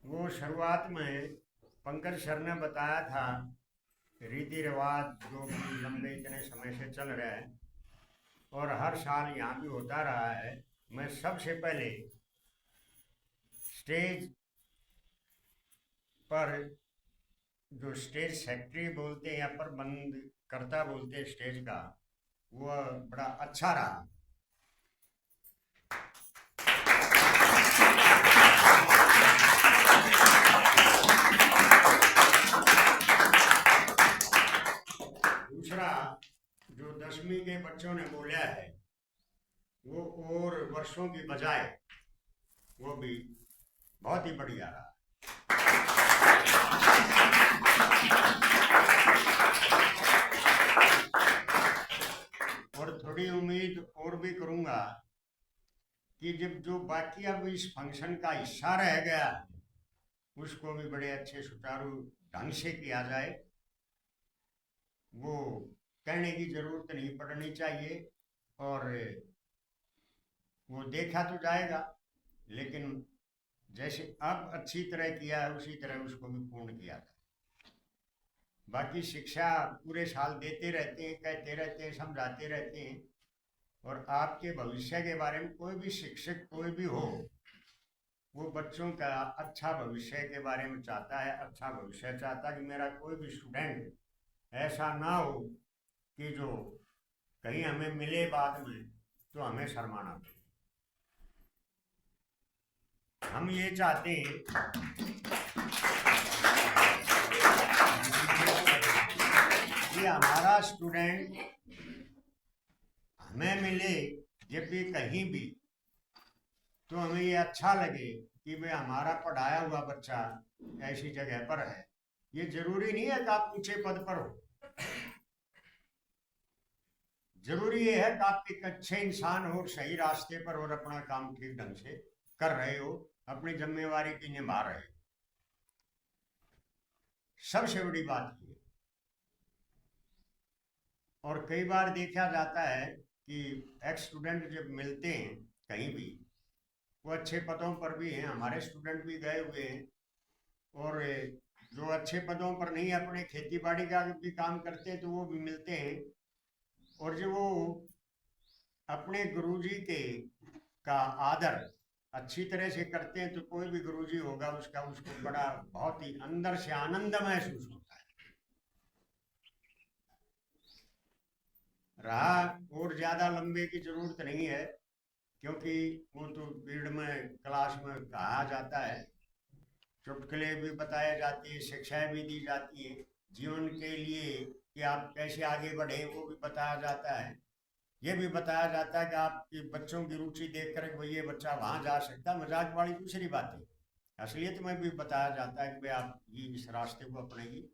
वो शुरुआत में पंकज सर ने बताया था रीति रिवाज जो भी लंबे इतने समय से चल रहा है और हर साल यहाँ भी होता रहा है। मैं सबसे पहले स्टेज पर जो स्टेज सेक्रेटरी बोलते हैं या प्रबंध करता बोलते हैं स्टेज का, वह बड़ा अच्छा रहा। दूसरा जो दसवीं के बच्चों ने बोला है वो और वर्षों की बजाय वो भी बहुत ही बढ़िया रहा। और थोड़ी उम्मीद और भी करूंगा कि जब जो बाकी अब इस फंक्शन का हिस्सा रह गया उसको भी बड़े अच्छे सुचारू ढंग से किया जाए। वो कहने की जरूरत नहीं पड़नी चाहिए और वो देखा तो जाएगा, लेकिन जैसे अब अच्छी तरह किया है उसी तरह उसको भी पूर्ण किया जाए। बाकी शिक्षा पूरे साल देते रहते हैं, कहते रहते हैं, समझाते रहते हैं, और आपके भविष्य के बारे में कोई भी शिक्षक कोई भी हो वो बच्चों का अच्छा भविष्य के बारे में चाहता है, अच्छा भविष्य चाहता है कि मेरा कोई भी स्टूडेंट ऐसा ना हो कि जो कहीं हमें मिले बाद में तो हमें शर्माना पड़े। हम ये चाहते हैं कि हमारा स्टूडेंट हमें मिले जब भी कहीं भी तो हमें ये अच्छा लगे कि भाई हमारा पढ़ाया हुआ बच्चा ऐसी जगह पर है। ये जरूरी नहीं है कि आप ऊंचे पद पर हो, जरूरी ये है कि आप एक अच्छे इंसान हो और सही रास्ते पर और अपना काम ठीक ढंग से कर रहे हो, अपनी जिम्मेवारी की निभा रहे हो। सबसे बड़ी बात ये। और कई बार देखा जाता है कि एक्स स्टूडेंट जब मिलते हैं कहीं भी, वो अच्छे पदों पर भी हैं, हमारे स्टूडेंट भी गए हुए हैं, और जो अच्छे पदों पर नहीं अपने खेती बाड़ी का भी काम करते हैं तो वो भी मिलते हैं। और जो वो अपने गुरुजी के का आदर अच्छी तरह से करते हैं तो कोई भी गुरुजी होगा उसका उसको बड़ा बहुत ही अंदर से आनंद महसूस होता है। रहा और ज्यादा लंबे की जरूरत नहीं है, क्योंकि वो तो भीड़ में क्लास में कहा जाता है, चुटकुले भी बताए जाते हैं, शिक्षाएं भी दी जाती है, जीवन के लिए कि आप कैसे आगे बढ़े वो भी बताया जाता है। ये भी बताया जाता है कि आपके बच्चों की रुचि देख कर भाई ये बच्चा वहां जा सकता, मजाक वाली दूसरी बात है, असलियत में भी बताया जाता है कि भाई आप ये इस रास्ते को अपनाइए।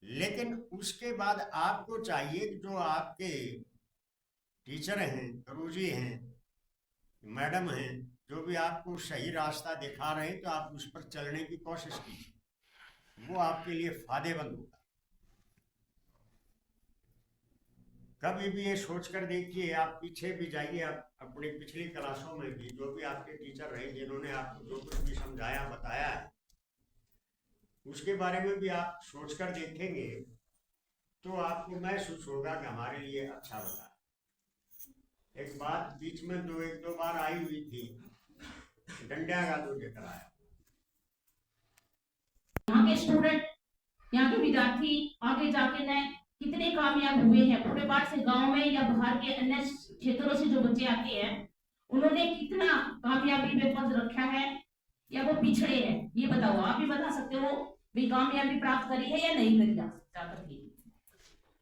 लेकिन उसके बाद आपको चाहिए कि जो आपके टीचर हैं, गुरुजी हैं, मैडम हैं, जो भी आपको सही रास्ता दिखा रहे हैं तो आप उस पर चलने की कोशिश कीजिए, वो आपके लिए फायदेमंद होगा। कभी भी ये सोचकर देखिए, आप पीछे भी जाइए, आप अपनी पिछली क्लासों में भी जो भी आपके टीचर रहे जिन्होंने आपको जो कुछ भी समझाया बताया है उसके बारे में भी आप सोचकर देखेंगे तो आपको महसूस होगा कि हमारे लिए अच्छा बताया। एक बात बीच में एक दो बार आई हुई थी, डंडिया का तो जिक्र आया। यहाँ के स्टूडेंट, यहाँ के विद्यार्थी आगे जाके न कितने कामयाब हुए हैं। पूरे बाहर से गांव में या बाहर के अन्य क्षेत्रों से जो बच्चे आते हैं उन्होंने कितना कामयाबी पे पद रखा है या वो पिछड़े हैं, ये बताओ। आप भी बता सकते हो भी कामयाबी प्राप्त करी है या नहीं करी जाकर के।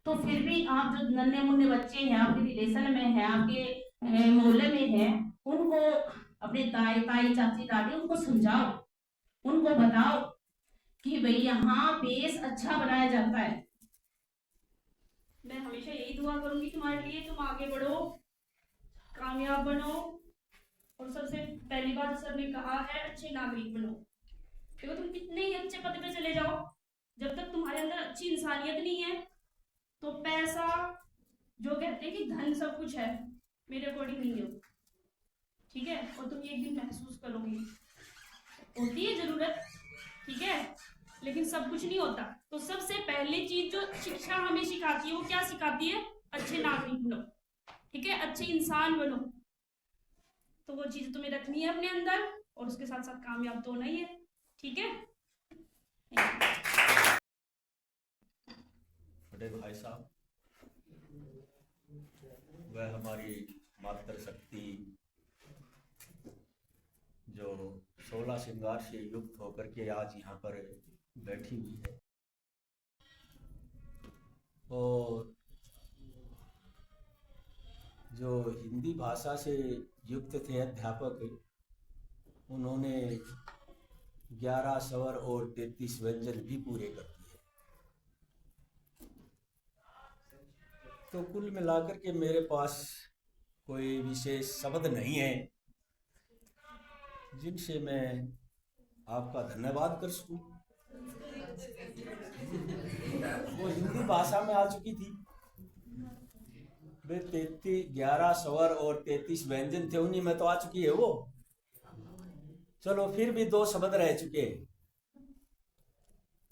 तो फिर भी आप जो नन्हे मुन्ने बच्चे हैं, आपके रिलेशन में है, आपके मोहल्ले में है, उनको अपने ताई चाची दादी उनको समझाओ, उनको बताओ कि भाई यहाँ बेस अच्छा बनाया जाता है। मैं हमेशा यही दुआ करूंगी तुम्हारे लिए, तुम आगे बढ़ो, कामयाब बनो, और सबसे पहली बात सर ने कहा है अच्छे नागरिक बनो। देखो तुम कितने ही अच्छे पद पे चले जाओ, जब तक तुम्हारे अंदर अच्छी इंसानियत नहीं है तो पैसा, जो कहते हैं कि धन सब कुछ है, मेरे अकॉर्डिंग नहीं हो, ठीक है। और तुम ये एक दिन महसूस करोगे, होती है जरूरत, ठीक है, लेकिन सब कुछ नहीं होता। तो सबसे पहली चीज जो शिक्षा हमें सिखाती है वो क्या सिखाती है? अच्छे नागरिक बनो, ठीक है, अच्छे इंसान बनो। तो वो चीज तुम्हें रखनी है अपने अंदर और उसके साथ साथ कामयाब तो होना ही है, ठीक है। बड़े भाई साहब, वह हमारी मातृ शक्ति जो 16 श्रृंगार से युक्त होकर के आज यहाँ पर बैठी हुई है, और जो हिंदी भाषा से युक्त थे अध्यापक, उन्होंने 11 स्वर और 33 व्यंजन भी पूरे कर दिए। तो कुल मिलाकर के मेरे पास कोई विशेष शब्द नहीं है जिनसे मैं आपका धन्यवाद कर सकूं। वो हिंदी भाषा में आ चुकी थी। वे 11 स्वर और 33 व्यंजन थे, उन्हीं में तो आ चुकी है वो। चलो फिर भी 2 शब्द रह चुके हैं।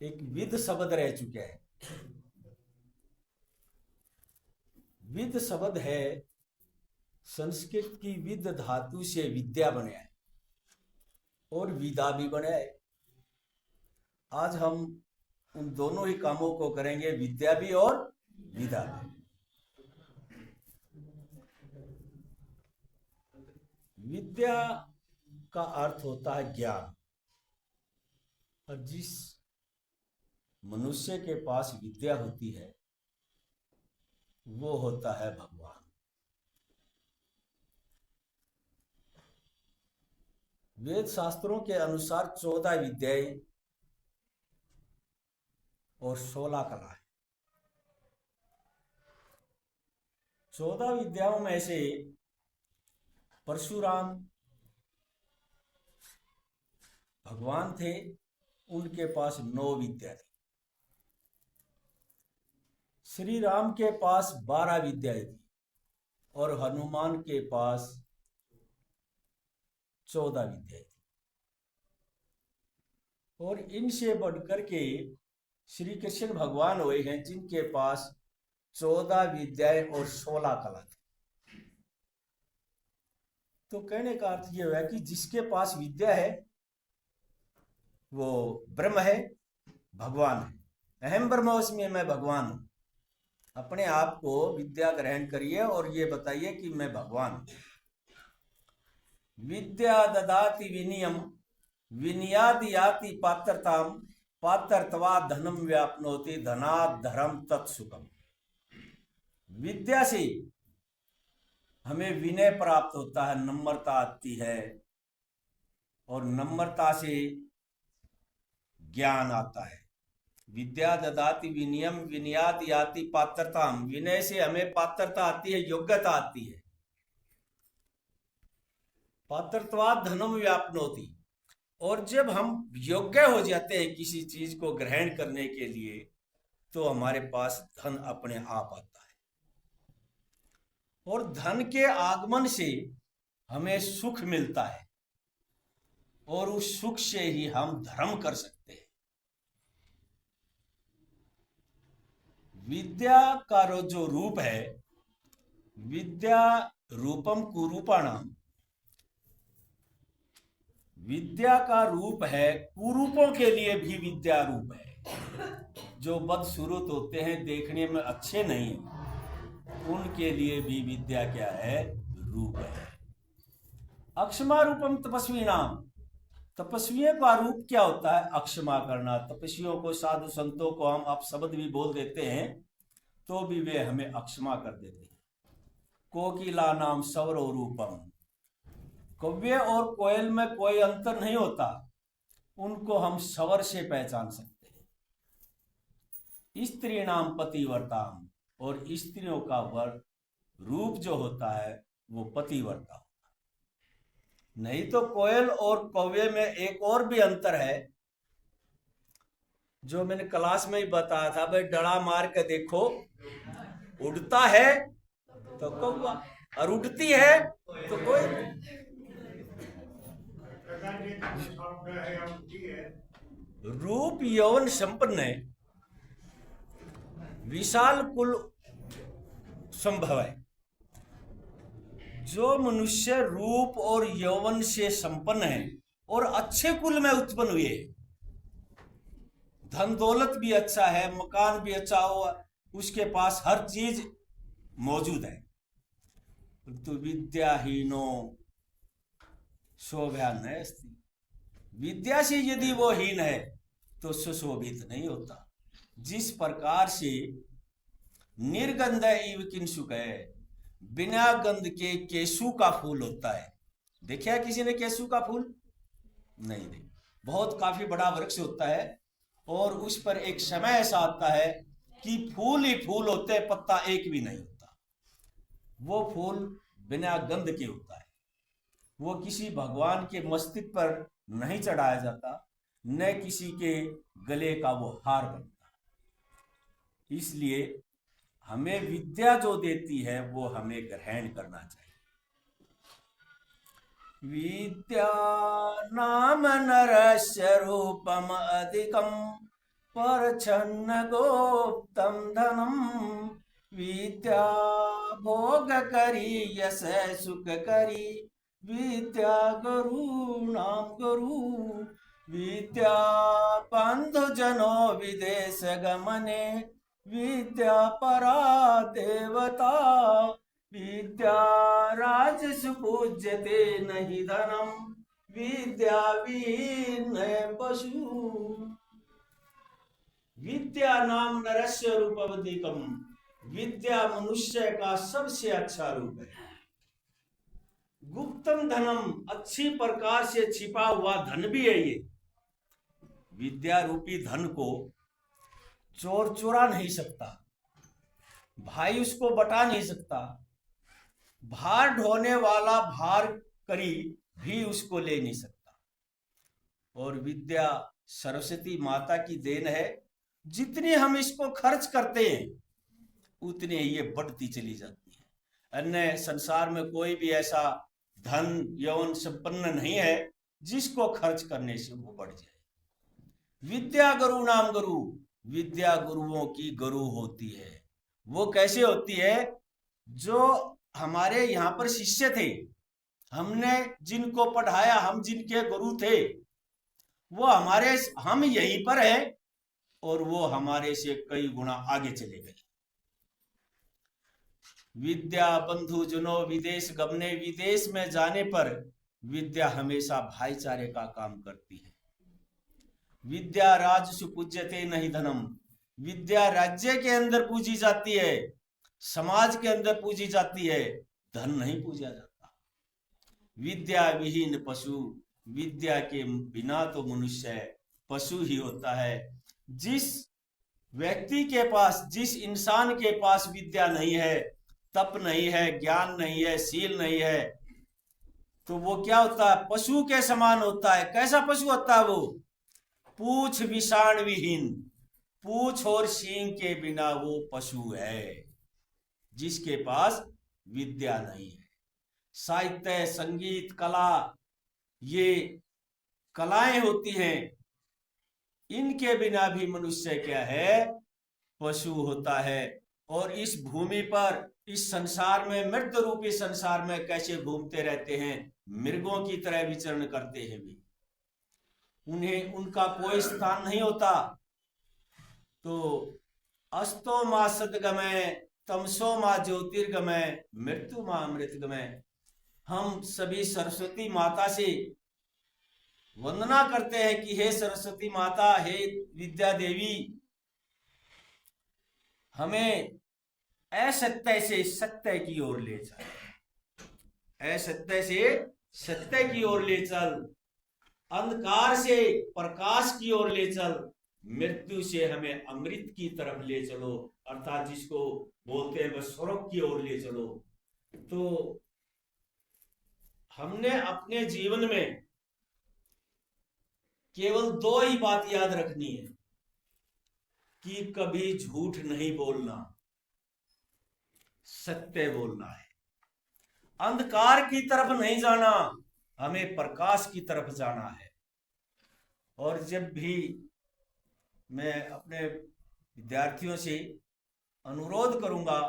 एक विद शब्द रह चुका है। विद शब्द है संस्कृत की विद धातु से विद्या बने है और विदा भी बने है। आज हम उन दोनों ही कामों को करेंगे, विद्या भी और विदा भी। विद्या का अर्थ होता है ज्ञान, और जिस मनुष्य के पास विद्या होती है वो होता है भगवान। वेद शास्त्रों के अनुसार 14 विद्याएं और 16 कला है। 14 विद्याओं में से परशुराम भगवान थे, उनके पास 9 विद्या थी। श्री राम के पास 12 विद्याएं थी और हनुमान के पास 14 विद्याएं थी। और इनसे बढ़कर के श्री कृष्ण भगवान हुए हैं जिनके पास 14 विद्याएं और 16 कला थी। तो कहने का अर्थ यह है कि जिसके पास विद्या है वो ब्रह्म है, भगवान है। अहम ब्रह्मोस्मि, मैं भगवान हूं। अपने आप को विद्या ग्रहण करिए और ये बताइए कि मैं भगवान हूं। विद्या ददाति विनियम विनयाद याति पात्रताम पात्रत्वा धनम व्याप्नोति धनात् धर्म तत्सुखम। विद्या से हमें विनय प्राप्त होता है, नम्रता आती है, और नम्रता से ज्ञान आता है। विद्या ददाति विनियम विनयाद याति पात्रताम। विनय से हमें पात्रता आती है, योग्यता आती है। पात्रत्वात् धनम व्याप्नोति। और जब हम योग्य हो जाते हैं किसी चीज को ग्रहण करने के लिए तो हमारे पास धन अपने आप आता है। और धन के आगमन से हमें सुख मिलता है और उस सुख से ही हम धर्म कर सकते हैं। विद्या का जो रूप है, विद्या रूपम कुरूपाणाम। विद्या का रूप है, कुरूपों के लिए भी विद्या रूप है। जो बदसूरत होते हैं, देखने में अच्छे नहीं, उनके लिए भी विद्या क्या है? रूप है। अक्षमा रूपम तपस्वी नाम। तपस्वियों का रूप क्या होता है? अक्षमा करना। तपस्वियों को, साधु संतों को हम अपशब्द भी बोल देते हैं तो भी वे हमें अक्षमा कर देते हैं। कोकिला नाम सौरव रूपम। कव्य और कोयल में कोई अंतर नहीं होता, उनको हम स्वर से पहचान सकते हैं। स्त्री नाम पतिव्रताम। और स्त्रियों का रूप जो होता है वो पतिव्रता होता है। नहीं तो कोयल और कौवे में एक और भी अंतर है जो मैंने क्लास में ही बताया था। भाई डड़ा मार के देखो, उड़ता है तो कौवा और उड़ती है तो कोयल। रूप यौवन संपन्न है, विशाल कुल संभव है। जो मनुष्य रूप और यौवन से संपन्न है और अच्छे कुल में उत्पन्न हुए, धन दौलत भी अच्छा है, मकान भी अच्छा हो, उसके पास हर चीज मौजूद है, तो विद्याहीनो शोभ्यान है। विद्या से यदि वो हीन है तो सुशोभित नहीं होता। जिस प्रकार से निर्गंध इव किंसुक है, बिना गंध के केसू का फूल होता है। देखा है किसी ने केसू का फूल? नहीं देख। बहुत काफी बड़ा वृक्ष होता है और उस पर एक समय ऐसा आता है कि फूल ही फूल होते हैं, पत्ता एक भी नहीं होता। वो फूल बिना गंध के होता है। वो किसी भगवान के मस्तक पर नहीं चढ़ाया जाता, न किसी के गले का वो हार बनता। इसलिए हमें विद्या जो देती है वो हमें ग्रहण करना चाहिए। विद्या नाम नरस्य रूपम अधिकम परछन्न गुप्तम धनम। विद्या भोग करी यश सुख करी विद्या गुरु नाम गुरु। विद्या बंधु जनो विदेश गमने विद्या परा देवता। विद्या राजसु पूज्यते नहीं धनम विद्या वीन पशु। विद्या नाम नरस्य रूपवधिकम। विद्या मनुष्य का सबसे अच्छा रूप है। गुप्तम धनम, अच्छी प्रकार से छिपा हुआ धन भी है ये। विद्या रूपी धन को चोर चुरा नहीं सकता, भाई उसको बटा नहीं सकता, भार ढोने वाला भार करी भी उसको ले नहीं सकता। और विद्या सरस्वती माता की देन है। जितनी हम इसको खर्च करते हैं उतनी ये बढ़ती चली जाती है। अन्य संसार में कोई भी ऐसा धन यौन संपन्न नहीं है जिसको खर्च करने से वो बढ़ जाए। विद्या गुरु नाम गुरु। विद्या गुरुओं की गुरु होती है। वो कैसे होती है? जो हमारे यहाँ पर शिष्य थे, हमने जिनको पढ़ाया, हम जिनके गुरु थे, वो हम यहीं पर हैं और वो हमारे से कई गुना आगे चले गए। विद्या बंधु जनो विदेश गमने। विदेश में जाने पर विद्या हमेशा भाईचारे का काम करती है। विद्या राजसु पूज्यते नहीं धनम। विद्या राज्य के अंदर पूजी जाती है, समाज के अंदर पूजी जाती है, धन नहीं पूजा जाता। विद्या विहीन पशु। विद्या के बिना तो मनुष्य पशु ही होता है। जिस व्यक्ति के पास, जिस इंसान के पास विद्या नहीं है, तप नहीं है, ज्ञान नहीं है, शील नहीं है, तो वो क्या होता है? पशु के समान होता है। कैसा पशु होता है वो? पूछ विषाण विहीन। पूछ और सींग के बिना वो पशु है, जिसके पास विद्या नहीं है। साहित्य, संगीत, कला, ये कलाएं होती हैं, इनके बिना भी मनुष्य क्या है? पशु होता है। और इस भूमि पर, इस संसार में, मृत रूपी संसार में कैसे घूमते रहते हैं? मृगों की तरह विचरण करते हैं भी। उन्हें उनका कोई स्थान नहीं होता। तो अस्तो मां सदगमय तमसो मां ज्योतिर्गमय मृत्यु मां अमृतगमय। हम सभी सरस्वती माता से वंदना करते हैं कि हे सरस्वती माता, हे विद्या देवी, हमें असत्य से सत्य की ओर ले चल। असत्य से सत्य की ओर ले चल। अंधकार से प्रकाश की ओर ले चल। मृत्यु से हमें अमृत की तरफ ले चलो, अर्थात जिसको बोलते हैं बस स्वर्ग की ओर ले चलो। तो हमने अपने जीवन में केवल दो ही बात याद रखनी है कि कभी झूठ नहीं बोलना, सत्य बोलना है। अंधकार की तरफ नहीं जाना, हमें प्रकाश की तरफ जाना है। और जब भी मैं अपने विद्यार्थियों से अनुरोध करूंगा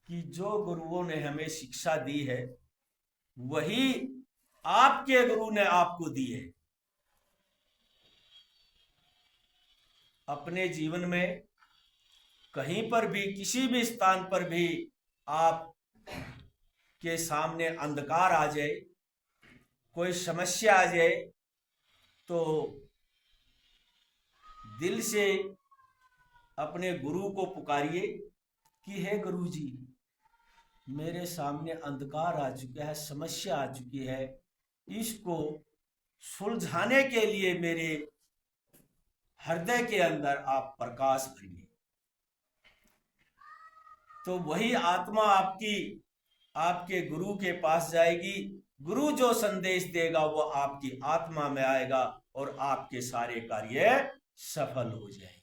कि जो गुरुओं ने हमें शिक्षा दी है वही आपके गुरु ने आपको दी है। अपने जीवन में कहीं पर भी, किसी भी स्थान पर भी आप के सामने अंधकार आ जाए, कोई समस्या आ जाए, तो दिल से अपने गुरु को पुकारिए कि हे गुरु जी, मेरे सामने अंधकार आ चुका है, समस्या आ चुकी है, इसको सुलझाने के लिए मेरे हृदय के अंदर आप प्रकाश भरिए। तो वही आत्मा आपके गुरु के पास जाएगी, गुरु जो संदेश देगा वो आपकी आत्मा में आएगा और आपके सारे कार्य सफल हो जाएंगे।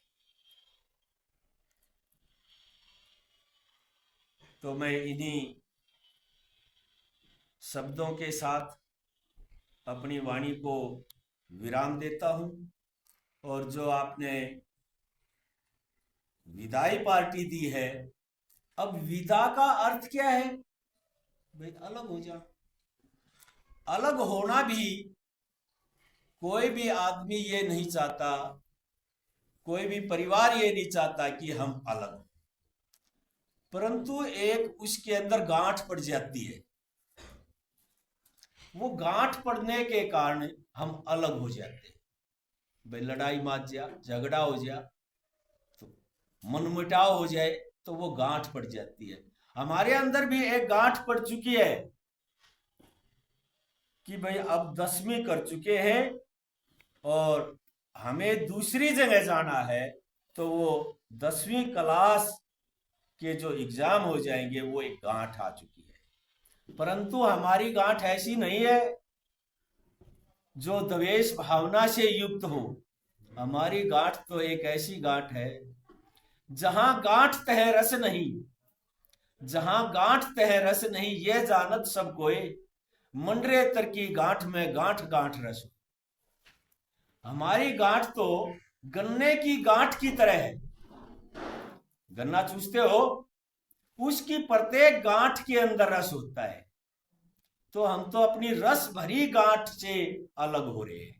तो मैं इन्हीं शब्दों के साथ अपनी वाणी को विराम देता हूं। और जो आपने विदाई पार्टी दी है, अब विदा का अर्थ क्या है भाई? अलग हो जा। अलग होना भी कोई भी आदमी ये नहीं चाहता, कोई भी परिवार ये नहीं चाहता कि हम अलग हो, परंतु एक उसके अंदर गांठ पड़ जाती है। वो गांठ पड़ने के कारण हम अलग हो जाते हैं। भाई लड़ाई मात जा, झगड़ा हो जा, तो मनमुटाव हो जाए तो वो गांठ पड़ जाती है। हमारे अंदर भी एक गांठ पड़ चुकी है कि भाई अब 10वीं कर चुके हैं और हमें दूसरी जगह जाना है, तो वो 10वीं क्लास के जो एग्जाम हो जाएंगे वो एक गांठ आ चुकी है। परंतु हमारी गांठ ऐसी नहीं है जो द्वेष भावना से युक्त हो। हमारी गांठ तो एक ऐसी गांठ है जहां गांठ तह रस नहीं, जहां गांठ तह रस नहीं, ये जानत सब कोई, मंडरे तर की गांठ में गांठ गांठ रस। हमारी गांठ तो गन्ने की गांठ की तरह है। गन्ना चूसते हो, उसकी प्रत्येक गांठ के अंदर रस होता है। तो हम तो अपनी रस भरी गांठ से अलग हो रहे हैं।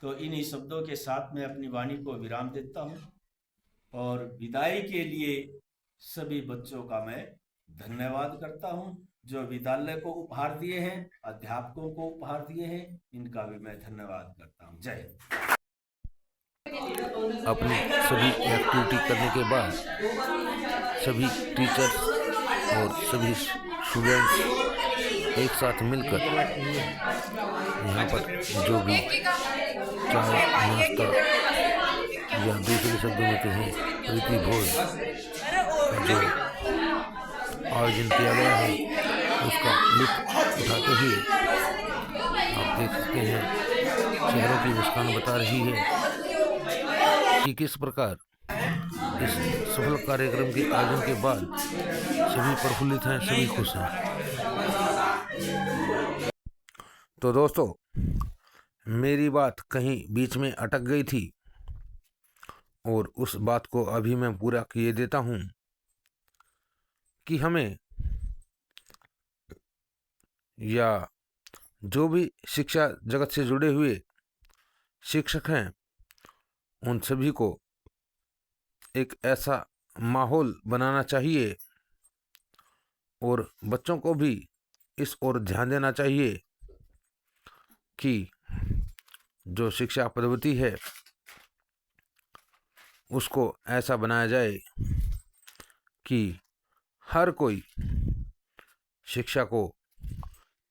तो इन्हीं शब्दों के साथ मैं अपनी वाणी को विराम देता हूं और विदाई के लिए सभी बच्चों का मैं धन्यवाद करता हूं जो विद्यालय को उपहार दिए हैं, अध्यापकों को उपहार दिए हैं, इनका भी मैं धन्यवाद करता हूं। जय हिंद। अपनी सभी एक्टिविटी करने के बाद सभी टीचर्स और सभी स्टूडेंट्स एक साथ मिलकर यहाँ पर जो भी चाय नाश्ता या दूसरे शब्दों में कहें प्रीति भोज जो आयोजन किया गया है उसका लुत्फ उठाते हुए आप देख सकते हैं चेहरों की मुस्कान बता रही है कि किस प्रकार इस सफल कार्यक्रम के आयोजन के बाद सभी प्रफुल्लित हैं, सभी खुश हैं। तो दोस्तों, मेरी बात कहीं बीच में अटक गई थी और उस बात को अभी मैं पूरा किए देता हूं कि हमें या जो भी शिक्षा जगत से जुड़े हुए शिक्षक हैं उन सभी को एक ऐसा माहौल बनाना चाहिए और बच्चों को भी इस ओर ध्यान देना चाहिए कि जो शिक्षा पद्धति है उसको ऐसा बनाया जाए कि हर कोई शिक्षा को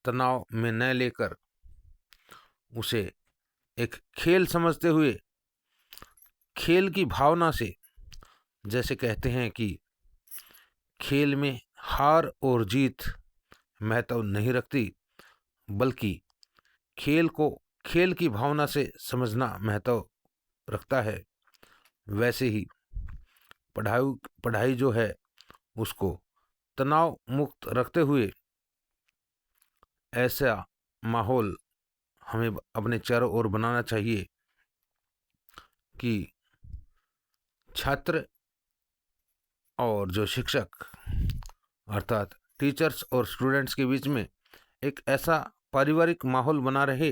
तनाव में न लेकर उसे एक खेल समझते हुए खेल की भावना से, जैसे कहते हैं कि खेल में हार और जीत महत्व नहीं रखती बल्कि खेल को खेल की भावना से समझना महत्व रखता है, वैसे ही पढ़ाई जो है उसको तनाव मुक्त रखते हुए ऐसा माहौल हमें अपने चारों ओर बनाना चाहिए कि छात्र और जो शिक्षक अर्थात टीचर्स और स्टूडेंट्स के बीच में एक ऐसा पारिवारिक माहौल बना रहे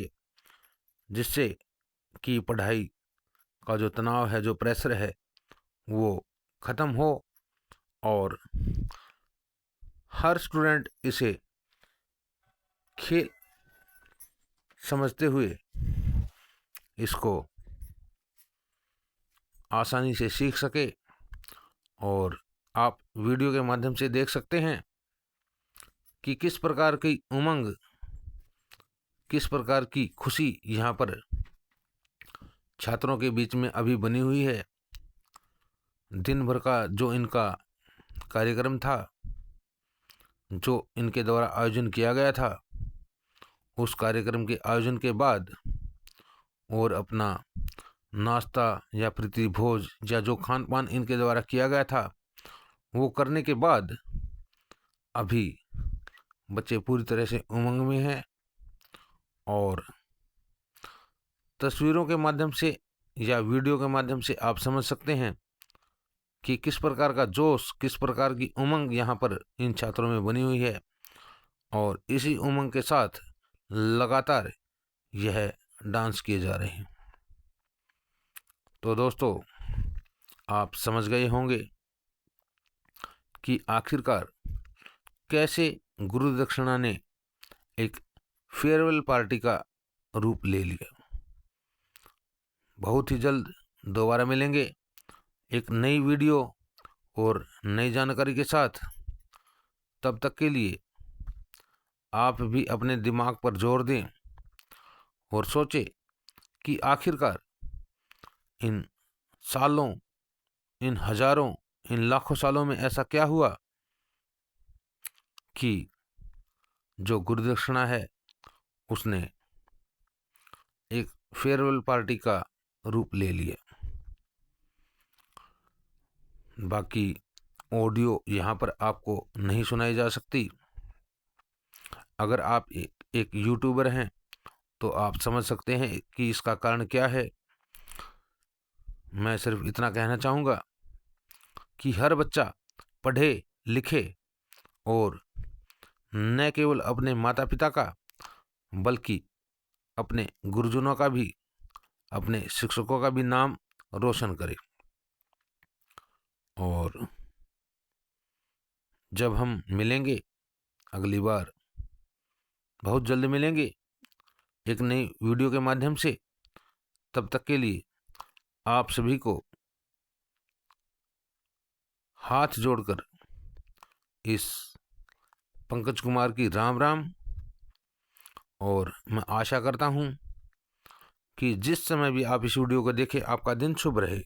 जिससे कि पढ़ाई का जो तनाव है, जो प्रेशर है, वो ख़त्म हो और हर स्टूडेंट इसे खेल समझते हुए इसको आसानी से सीख सके और आप वीडियो के माध्यम से देख सकते हैं कि किस प्रकार की उमंग, किस प्रकार की खुशी यहाँ पर छात्रों के बीच में अभी बनी हुई है। दिन भर का जो इनका कार्यक्रम था, जो इनके द्वारा आयोजन किया गया था, उस कार्यक्रम के आयोजन के बाद और अपना नाश्ता या प्रीति भोज या जो खान पान इनके द्वारा किया गया था, वो करने के बाद अभी बच्चे पूरी तरह से उमंग में हैं और तस्वीरों के माध्यम से या वीडियो के माध्यम से आप समझ सकते हैं कि किस प्रकार का जोश, किस प्रकार की उमंग यहाँ पर इन छात्रों में बनी हुई है। और इसी उमंग के साथ लगातार यह डांस किए जा रहे हैं। तो दोस्तों, आप समझ गए होंगे कि आखिरकार कैसे गुरु दक्षिणा ने एक फेयरवेल पार्टी का रूप ले लिया। बहुत ही जल्द दोबारा मिलेंगे एक नई वीडियो और नई जानकारी के साथ। तब तक के लिए आप भी अपने दिमाग पर जोर दें और सोचें कि आखिरकार इन सालों, इन हजारों, इन लाखों सालों में ऐसा क्या हुआ कि जो गुरुदक्षिणा है उसने एक फेयरवेल पार्टी का रूप ले लिया। बाकी ऑडियो यहाँ पर आपको नहीं सुनाई जा सकती। अगर आप एक यूट्यूबर हैं तो आप समझ सकते हैं कि इसका कारण क्या है। मैं सिर्फ इतना कहना चाहूँगा कि हर बच्चा पढ़े लिखे और न केवल अपने माता पिता का बल्कि अपने गुरुजनों का भी, अपने शिक्षकों का भी नाम रोशन करे। और जब हम मिलेंगे अगली बार, बहुत जल्द मिलेंगे एक नई वीडियो के माध्यम से। तब तक के लिए आप सभी को हाथ जोड़कर इस पंकज कुमार की राम राम। और मैं आशा करता हूं कि जिस समय भी आप इस वीडियो को देखें आपका दिन शुभ रहे।